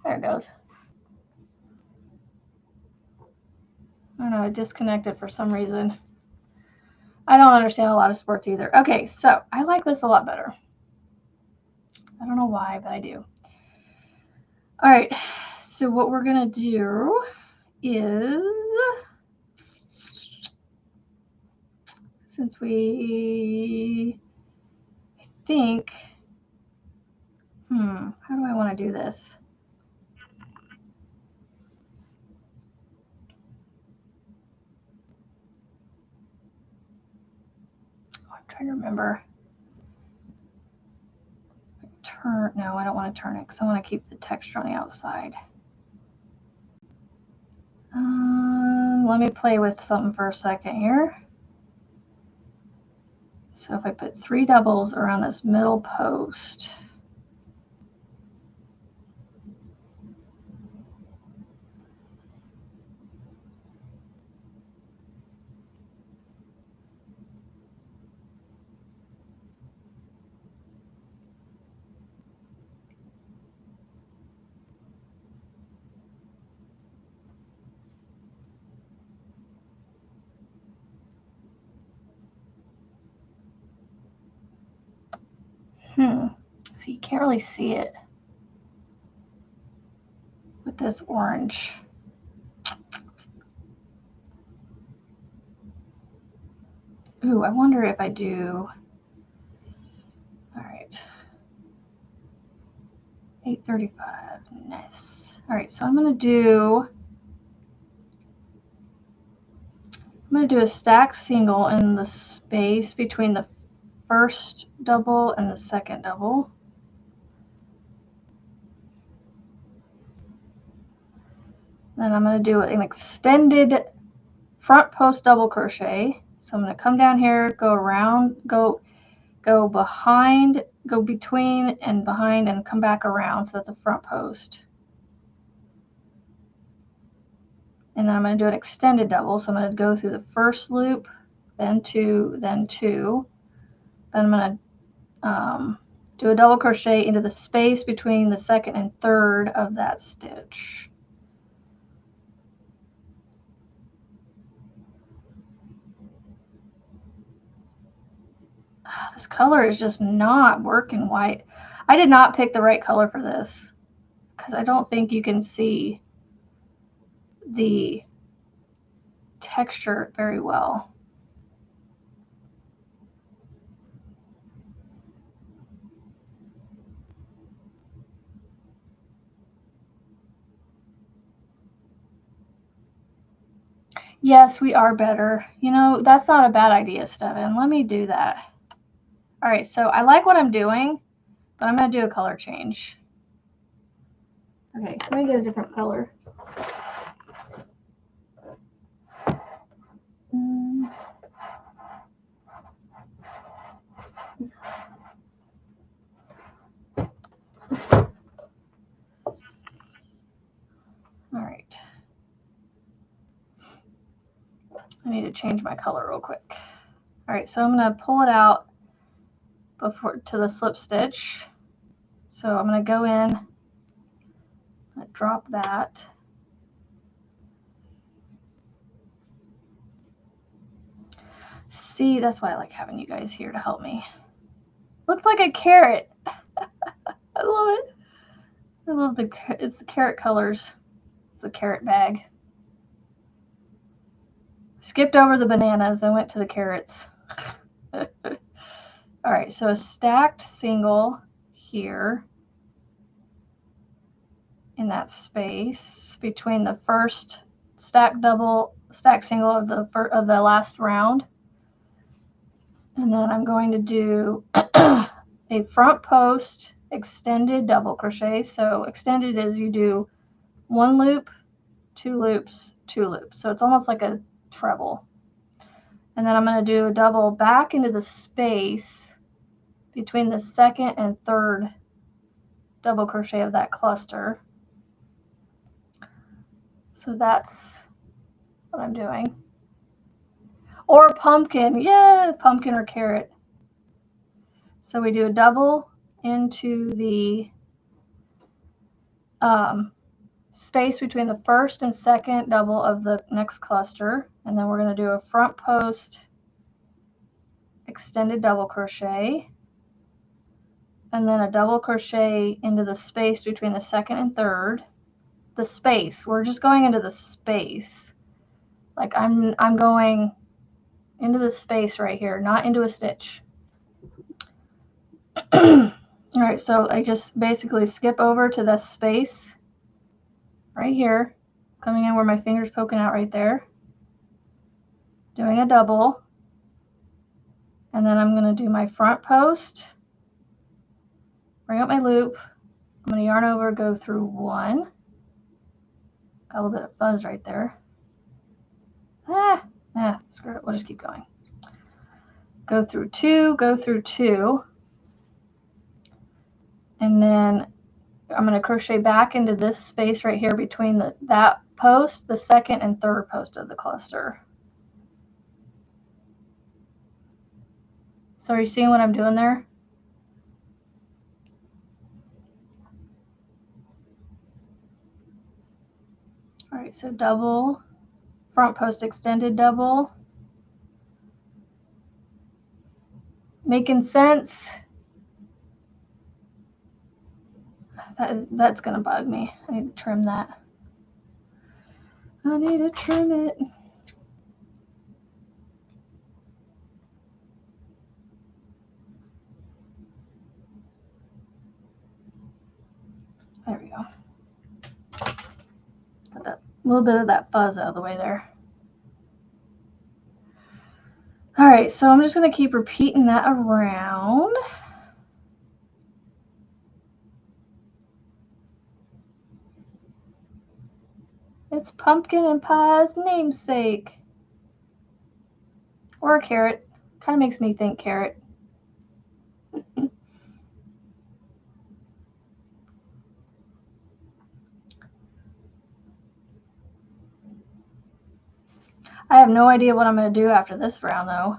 There it goes. I don't know, it disconnected for some reason. I don't understand a lot of sports either. Okay, so I like this a lot better. I don't know why, but I do. All right, so what we're going to do is, since I think, how do I want to do this? Oh, I'm trying to remember. No, I don't want to turn it because I want to keep the texture on the outside. Let me play with something for a second here. So if I put 3 doubles around this middle post, see, you can't really see it with this orange. Ooh, I wonder if I do. All right. 835. Nice. All right, so I'm going to do a stacked single in the space between the first double and the second double. Then I'm going to do an extended front post double crochet. So I'm going to come down here, go around, go behind, go between and behind, and come back around. So that's a front post. And then I'm going to do an extended double. So I'm going to go through the first loop, then 2, then 2. Then I'm going to do a double crochet into the space between the second and third of that stitch. This color is just not working white. I did not pick the right color for this because I don't think you can see the texture very well. Yes, we are better. You know, that's not a bad idea, Steven. Let me do that. All right, so I like what I'm doing, but I'm going to do a color change. Okay, let me get a different color. All right. I need to change my color real quick. All right, so I'm going to pull it out before to the slip stitch. So I'm going to go in, I'm going to drop that. See, that's why I like having you guys here to help me. Looks like a carrot. I love it. I love it's the carrot colors. It's the carrot bag. Skipped over the bananas and went to the carrots. All right, so a stacked single here in that space between the first stack single of the last round. And then I'm going to do a front post extended double crochet. So extended is you do 1 loop, 2 loops, 2 loops. So it's almost like a treble. And then I'm going to do a double back into the space between the second and third double crochet of that cluster. So that's what I'm doing. Or pumpkin. Yeah, pumpkin or carrot. So we do a double into the space between the first and second double of the next cluster, and then we're going to do a front post extended double crochet, and then a double crochet into the space between the second and third. The space, we're just going into the space. Like I'm going into the space right here, not into a stitch. All right, so I just basically skip over to the space right here, coming in where my finger's poking out right there, doing a double, and then I'm going to do my front post, bring up my loop, I'm going to yarn over, go through 1, got a little bit of fuzz right there, screw it, we'll just keep going, go through 2, go through 2, and then I'm going to crochet back into this space right here between that post, the second and third post of the cluster. So are you seeing what I'm doing there? All right, so double, front post extended double. Making sense? That's gonna bug me. I need to trim that. I need to trim it. There we go. Got that little bit of that fuzz out of the way there. All right, so I'm just gonna keep repeating that around. It's pumpkin and pie's namesake. Or a carrot. Kind of makes me think carrot. I have no idea what I'm going to do after this round though.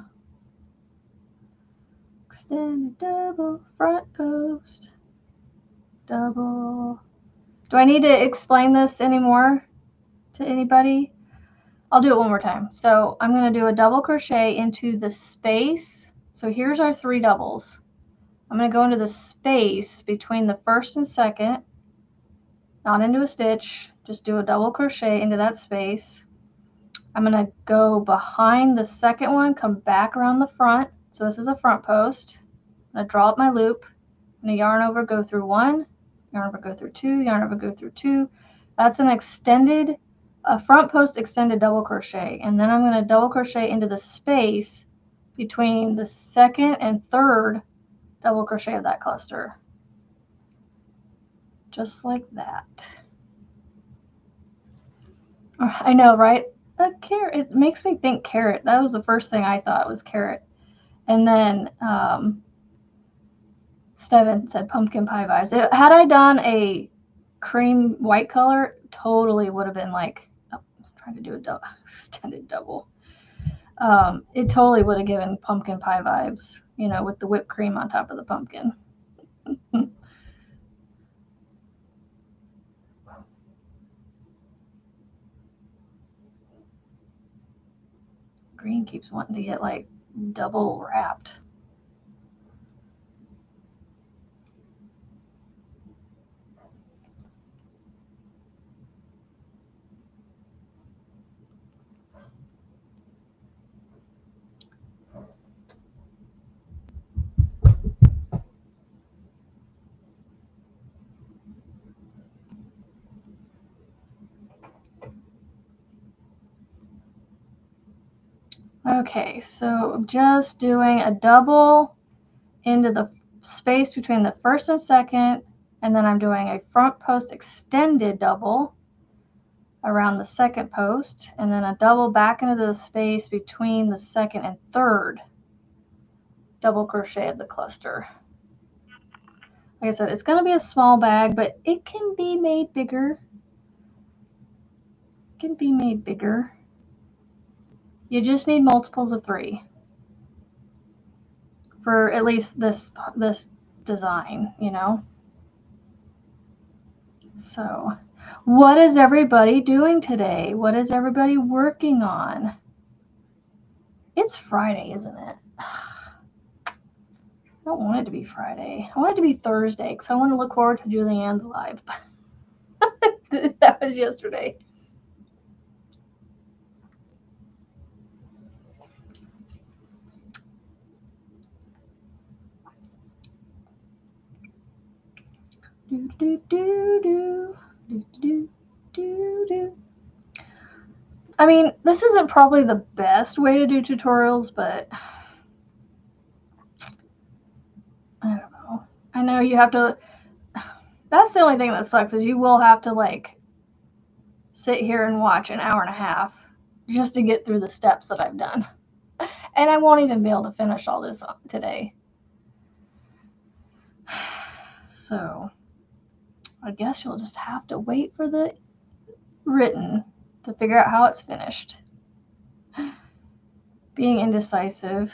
Extended double, front post, double. Do I need to explain this anymore to anybody? I'll do it one more time. So I'm going to do a double crochet into the space. So here's our 3 doubles. I'm going to go into the space between the first and second, not into a stitch, just do a double crochet into that space. I'm going to go behind the second one, come back around the front. So this is a front post. I'm going to draw up my loop. I'm going to yarn over, go through 1, yarn over, go through 2, yarn over, go through 2. That's an extended, a front post extended double crochet. And then I'm going to double crochet into the space between the second and third double crochet of that cluster. Just like that. I know, right? A carrot. It makes me think carrot. That was the first thing I thought was carrot. And then Steven said pumpkin pie vibes. Had I done a cream white color, totally would have been like, oh, I'm trying to do a extended double. It totally would have given pumpkin pie vibes, you know, with the whipped cream on top of the pumpkin. Green keeps wanting to get like double wrapped. Okay, so I'm just doing a double into the space between the first and second, and then I'm doing a front post extended double around the second post, and then a double back into the space between the second and third double crochet of the cluster. Like I said, it's going to be a small bag, but it can be made bigger. It can be made bigger. You just need multiples of 3 for at least this design, you know. So, what is everybody doing today? What is everybody working on? It's Friday, isn't it? I don't want it to be Friday. I want it to be Thursday because I want to look forward to Julianne's live. That was yesterday. I mean, this isn't probably the best way to do tutorials, but I don't know. I know you have to. That's the only thing that sucks is you will have to like sit here and watch an hour and a half just to get through the steps that I've done. And I won't even be able to finish all this today. So I guess you'll just have to wait for the written to figure out how it's finished. Being indecisive.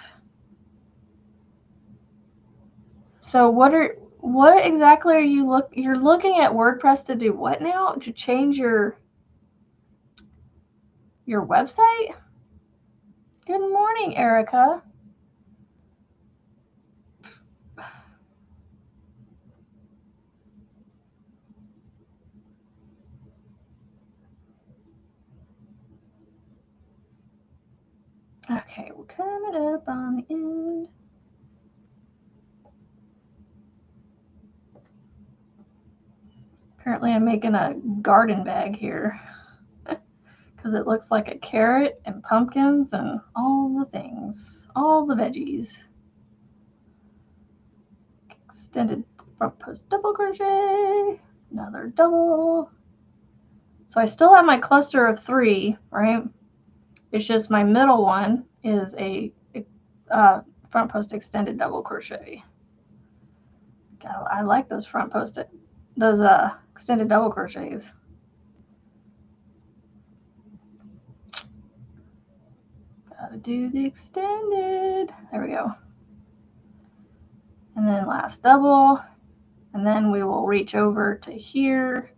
So what exactly are you're looking at WordPress to do what now? To change your website? Good morning, Erica. Okay, we're coming up on the end. Apparently I'm making a garden bag here because it looks like a carrot and pumpkins and all the things, all the veggies. Extended front post double crochet, another double. So I still have my cluster of 3, right? It's just my middle one is a front post extended double crochet. God, I like those front post, those extended double crochets. Gotta do the extended. There we go. And then last double. And then we will reach over to here.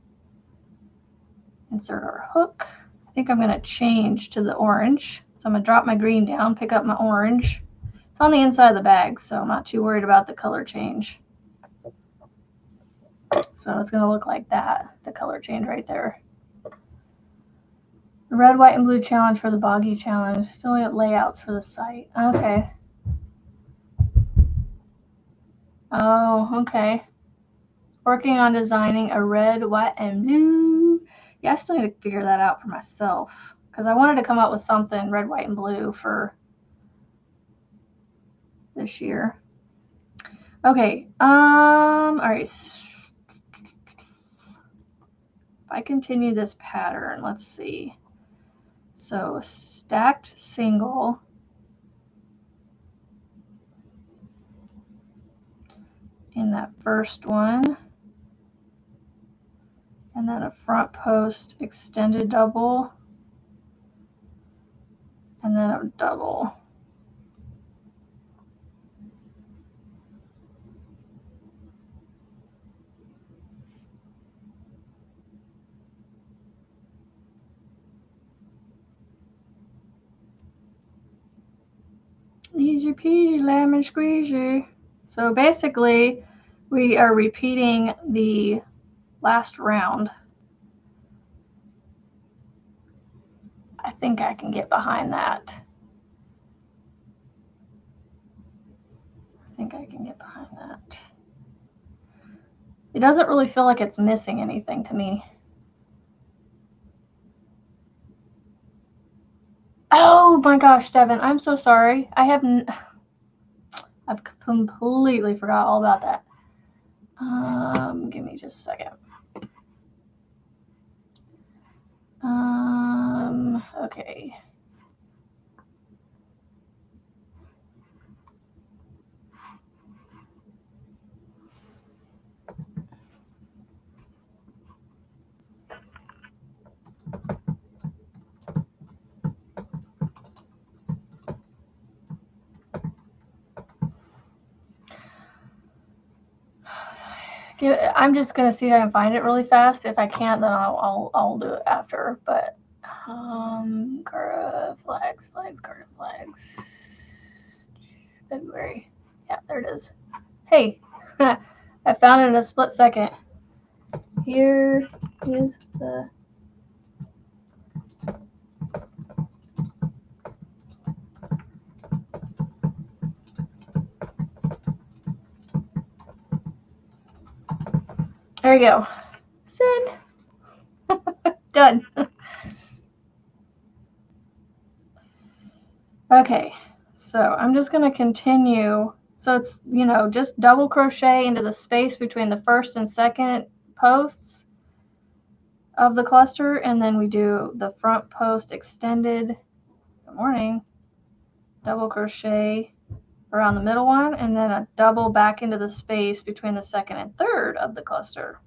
Insert our hook. I think I'm going to change to the orange. So I'm going to drop my green down, pick up my orange. It's on the inside of the bag, so I'm not too worried about the color change. So it's going to look like that, the color change right there. The red, white, and blue challenge for the boggy challenge. Still get layouts for the site. Okay. Oh, okay. Working on designing a red, white, and blue. Yeah, I still need to figure that out for myself. Because I wanted to come up with something red, white, and blue for this year. Okay. All right. If I continue this pattern, let's see. So stacked single. In that first one. And then a front post extended double. And then a double. Easy peasy, lemon squeezy. So basically, we are repeating the last round. I think I can get behind that. It doesn't really feel like it's missing anything to me. Oh my gosh, Devin, I'm so sorry. I've completely forgot all about that. Give me just a second. Okay. I'm just gonna see if I can find it really fast. If I can't, then I'll do it after. But flags. February. Yeah, there it is. Hey, I found it in a split second. Here is the. There you go. Send. Done. Okay, so I'm just going to continue. So it's, just double crochet into the space between the first and second posts of the cluster, and then we do the front post extended. Good morning. Double crochet around the middle one, and then a double back into the space between the second and third of the cluster.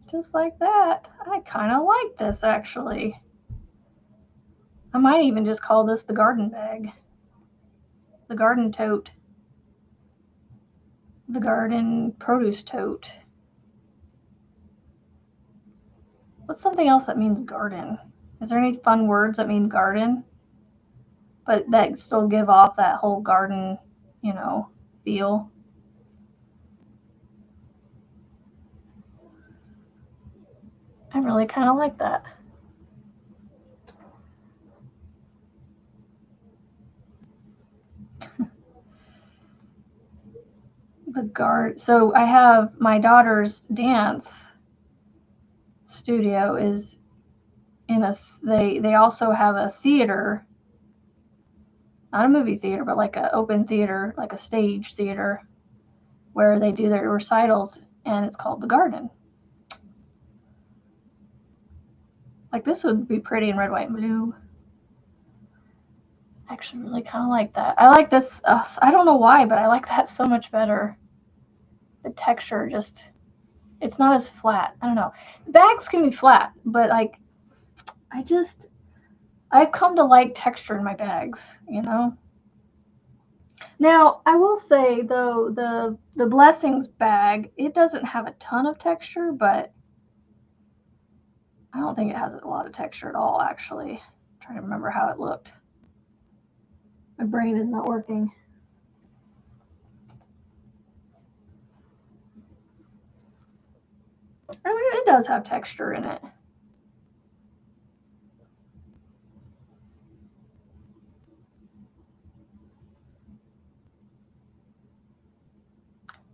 Just like that. I kind of like this, actually. I might even just call this the garden bag. The garden tote. The garden produce tote. What's something else that means garden? Is there any fun words that mean garden, but that still give off that whole garden, feel? I really kind of like that. So I have my daughter's dance studio is in they also have a theater, not a movie theater, but like an open theater, like a stage theater, where they do their recitals, and it's called the Garden. Like, this would be pretty in red, white, and blue. I actually really kind of like that. I like this. I don't know why, but I like that so much better. The texture just, it's not as flat. I don't know. The bags can be flat, but like, I've come to like texture in my bags, you know. Now, I will say though, the Blessings bag, it doesn't have a ton of texture, but I don't think it has a lot of texture at all, actually. I'm trying to remember how it looked. My brain is not working. I mean, it does have texture in it.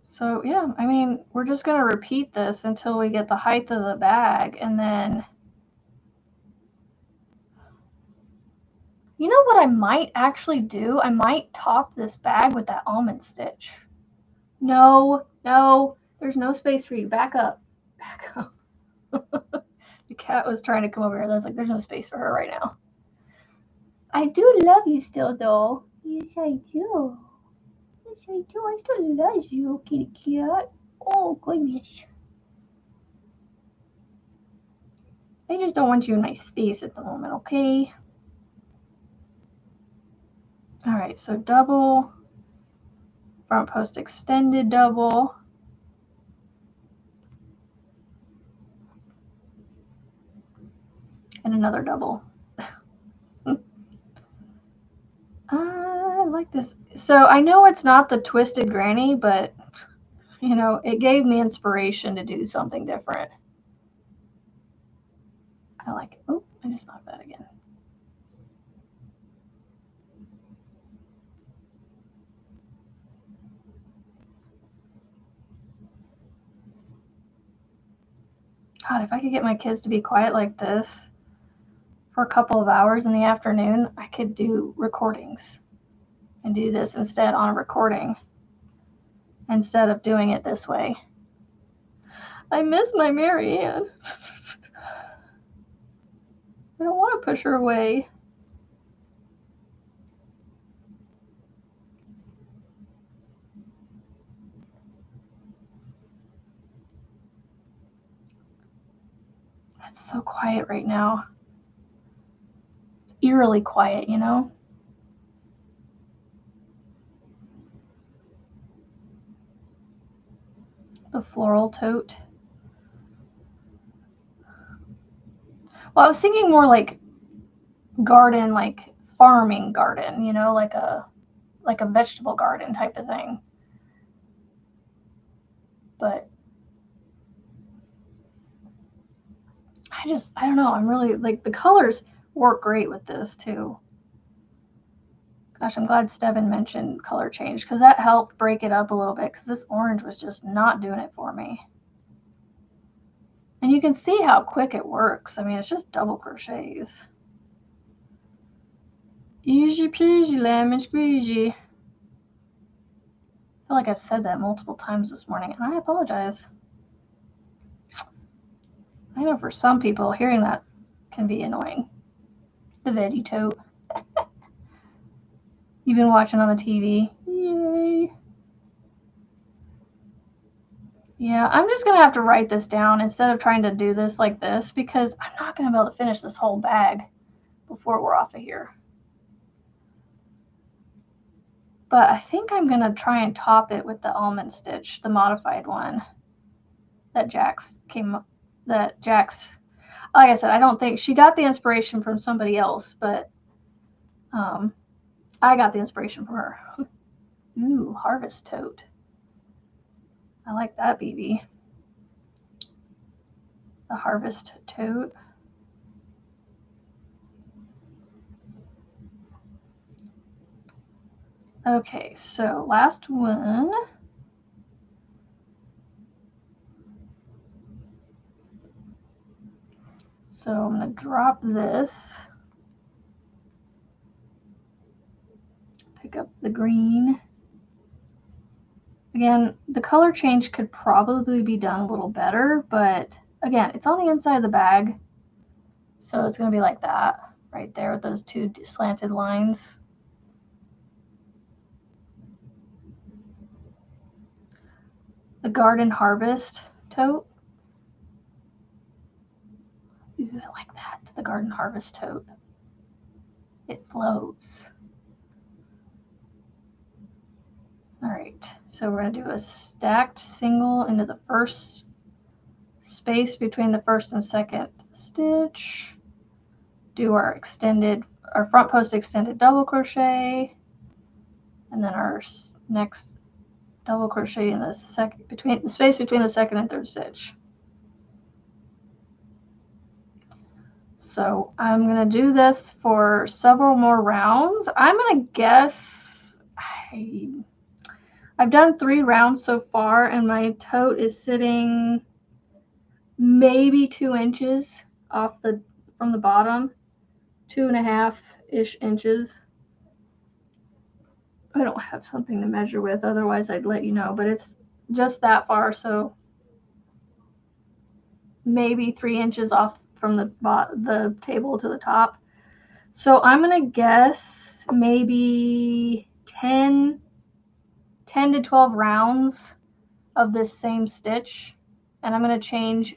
So yeah, I mean, we're just going to repeat this until we get the height of the bag, and then you know what I might actually do? I might top this bag with that almond stitch. No, no, there's no space for you. Back up. Back up. The cat was trying to come over here. I was like, there's no space for her right now. I do love you still, though. Yes, I do. Yes, I do. I still love you, kitty cat. Oh, goodness. I just don't want you in my space at the moment, okay? All right, so double, front post extended double. And another double. I like this. So I know it's not the twisted granny, but you know, it gave me inspiration to do something different. I like it. Oh, I just knocked that again. God, if I could get my kids to be quiet like this for a couple of hours in the afternoon, I could do recordings and do this instead on a recording instead of doing it this way. I miss my Marianne. I don't want to push her away. It's so quiet right now. It's eerily quiet, you know? The floral tote. Well, I was thinking more like garden, like farming garden, you know, like a vegetable garden type of thing. But I don't know. I'm really like the colors work great with this too. Gosh, I'm glad Steven mentioned color change because that helped break it up a little bit because this orange was just not doing it for me. And you can see how quick it works. I mean, it's just double crochets. Easy peasy, lemon squeezy. I feel like I've said that multiple times this morning, and I apologize. I know for some people, hearing that can be annoying. The veggie tote. You've been watching on the TV. Yay. Yeah, I'm just going to have to write this down instead of trying to do this like this because I'm not going to be able to finish this whole bag before we're off of here. But I think I'm going to try and top it with the almond stitch, the modified one that Jax, like I said, I don't think she got the inspiration from somebody else, but I got the inspiration from her. Ooh, harvest tote. I like that, BB. The harvest tote. Okay, so last one. So I'm going to drop this. Pick up the green. Again, the color change could probably be done a little better, but again, it's on the inside of the bag. So it's going to be like that right there with those two slanted lines. The Garden Harvest tote. Ooh, I like that. The Garden Harvest tote. it flows. All right, so we're going to do a stacked single into the first space between the first and second stitch. Do our front post extended double crochet, and then our next double crochet in the space between the second and third stitch. So I'm going to do this for several more rounds. I'm going to guess I've done 3 rounds so far, and my tote is sitting maybe 2 inches off from the bottom, 2.5-ish inches. I don't have something to measure with, otherwise I'd let you know, but it's just that far, so maybe 3 inches off from the table to the top. So I'm going to guess maybe 10 to 12 rounds of this same stitch, and I'm going to change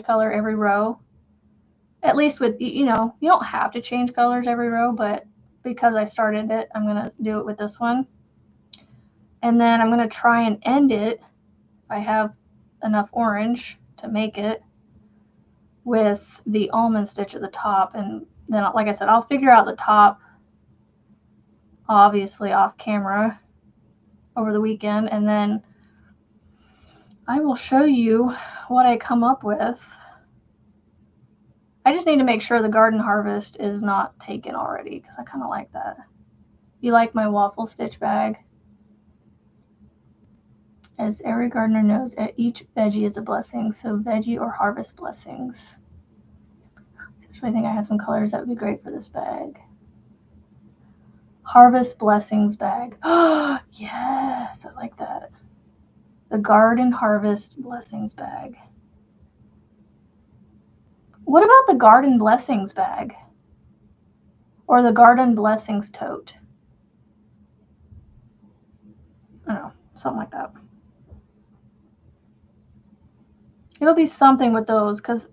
color every row. At least with, you don't have to change colors every row, but because I started it, I'm going to do it with this one. And then I'm going to try and end it, if I have enough orange to make it, with the almond stitch at the top. And then, like I said, I'll figure out the top, obviously off camera, over the weekend, and then I will show you what I come up with. I just need to make sure the Garden Harvest is not taken already, because I kind of like that. You like my waffle stitch bag? As every gardener knows, each veggie is a blessing, so veggie or harvest blessings. I think I have some colors that would be great for this bag. Harvest blessings bag. Oh, yes, I like that. The Garden Harvest blessings bag. What about the Garden Blessings bag? Or the Garden Blessings tote? I don't know, something like that. It'll be something with those, because,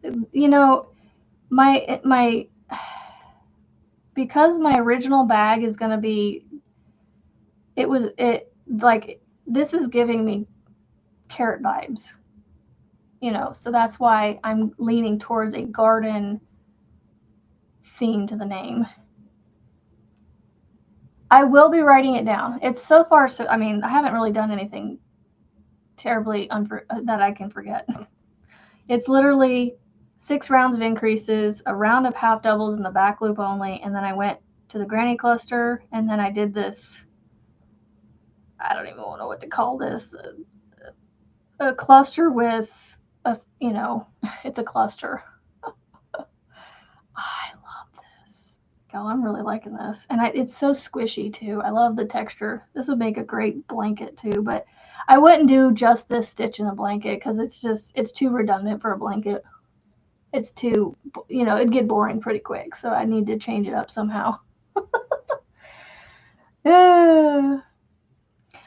because my original bag is going to be, this is giving me carrot vibes, so that's why I'm leaning towards a garden theme to the name. I will be writing it down. It's so far, I haven't really done anything terribly that I can forget. It's literally 6 rounds of increases, a round of half doubles in the back loop only, and then I went to the granny cluster, and then I did this, I don't even know what to call this, a cluster with it's a cluster. I love this. Girl, I'm really liking this. And it's so squishy too. I love the texture. This would make a great blanket too, but I wouldn't do just this stitch in a blanket because it's too redundant for a blanket. It's too, it'd get boring pretty quick. So I need to change it up somehow.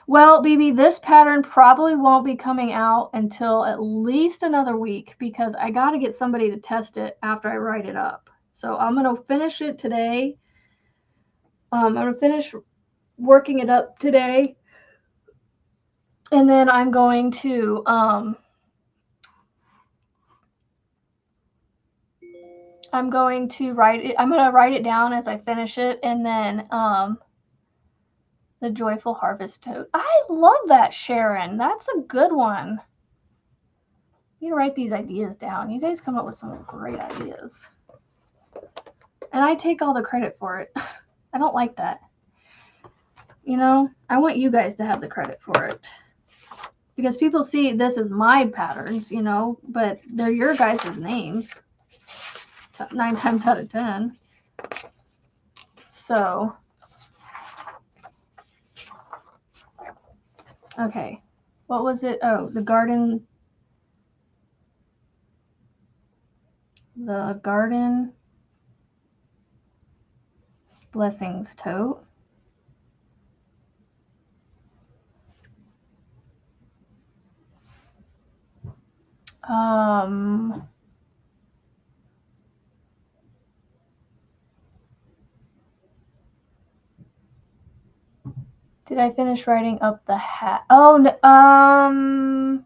Well, BB, this pattern probably won't be coming out until at least another week because I got to get somebody to test it after I write it up. So I'm going to finish it today. I'm going to finish working it up today. And then I'm going to write it. I'm going to write it down as I finish it, and then the Joyful Harvest tote. I love that, Sharon. That's a good one. You need to write these ideas down. You guys come up with some great ideas. And I take all the credit for it. I don't like that. I want you guys to have the credit for it. Because people see this as my patterns, but they're your guys' names. 9 times out of 10. So, okay. What was it? Oh, the Garden Blessings tote. Did I finish writing up the hat? Oh, no,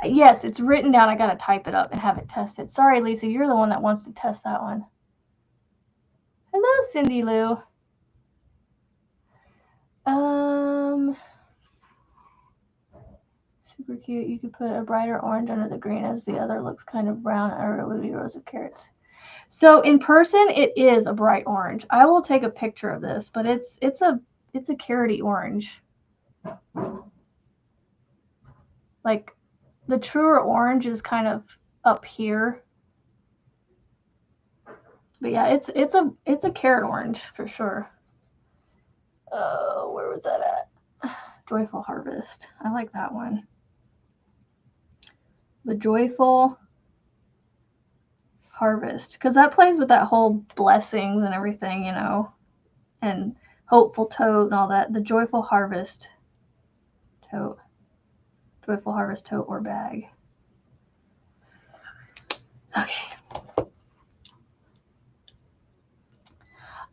yes, it's written down. I gotta type it up and have it tested. Sorry, Lisa, you're the one that wants to test that one. Hello, Cindy Lou. Super cute. You could put a brighter orange under the green as the other looks kind of brown, or it would be rows of carrots. So in person, it is a bright orange. I will take a picture of this, but it's a carroty orange. Like the truer orange is kind of up here. But yeah, it's a carrot orange for sure. Where was that at? Joyful Harvest. I like that one. The Joyful Harvest, because that plays with that whole blessings and everything, you know, and hopeful tote and all that. The Joyful Harvest tote. Joyful Harvest tote or bag. Okay.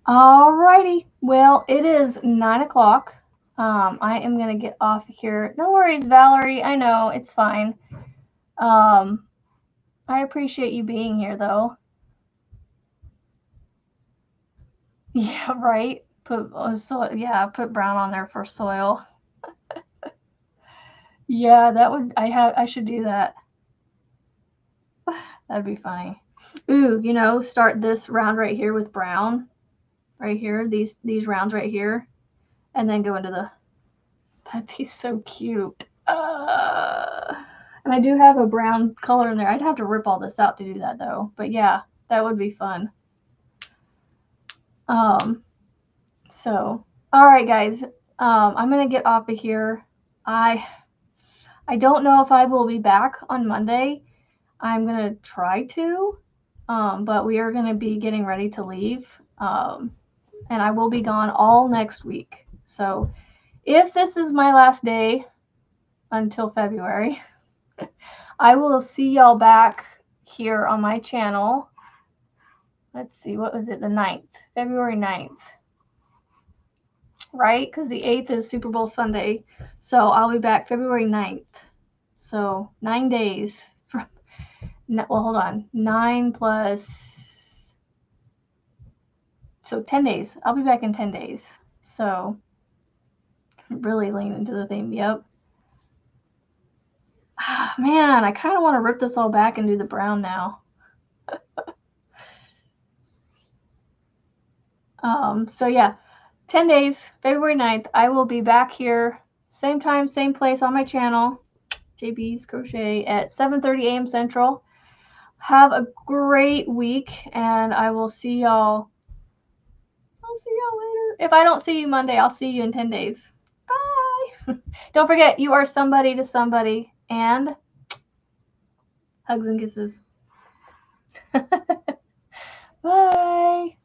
Alrighty. Well, it is 9 o'clock. I am going to get off here. No worries, Valerie. I know. It's fine. I appreciate you being here, though. Yeah, right? Put brown on there for soil. Yeah, that would, I should do that. That'd be funny. Ooh, you know, start this round right here with brown. Right here, these rounds right here. And then go into the, that'd be so cute. And I do have a brown color in there. I'd have to rip all this out to do that though. But yeah, that would be fun. So, all right, guys. I'm going to get off of here. I don't know if I will be back on Monday. I'm going to try to, but we are going to be getting ready to leave. And I will be gone all next week. So if this is my last day until February, I will see y'all back here on my channel. Let's see, what was it? The 9th, February 9th. Right? Because the 8th is Super Bowl Sunday. So I'll be back February 9th. So 9 days from, well, hold on. 9 plus, so 10 days. I'll be back in 10 days. So really lean into the theme. Yep. Man, I kind of want to rip this all back and do the brown now. So yeah, 10 days, February 9th, I will be back here, same time, same place on my channel, JB's Crochet, at 7:30 a.m. Central. Have a great week, and I will see y'all. I'll see y'all later. If I don't see you Monday, I'll see you in 10 days. Bye. Don't forget, you are somebody to somebody, and hugs and kisses. Bye.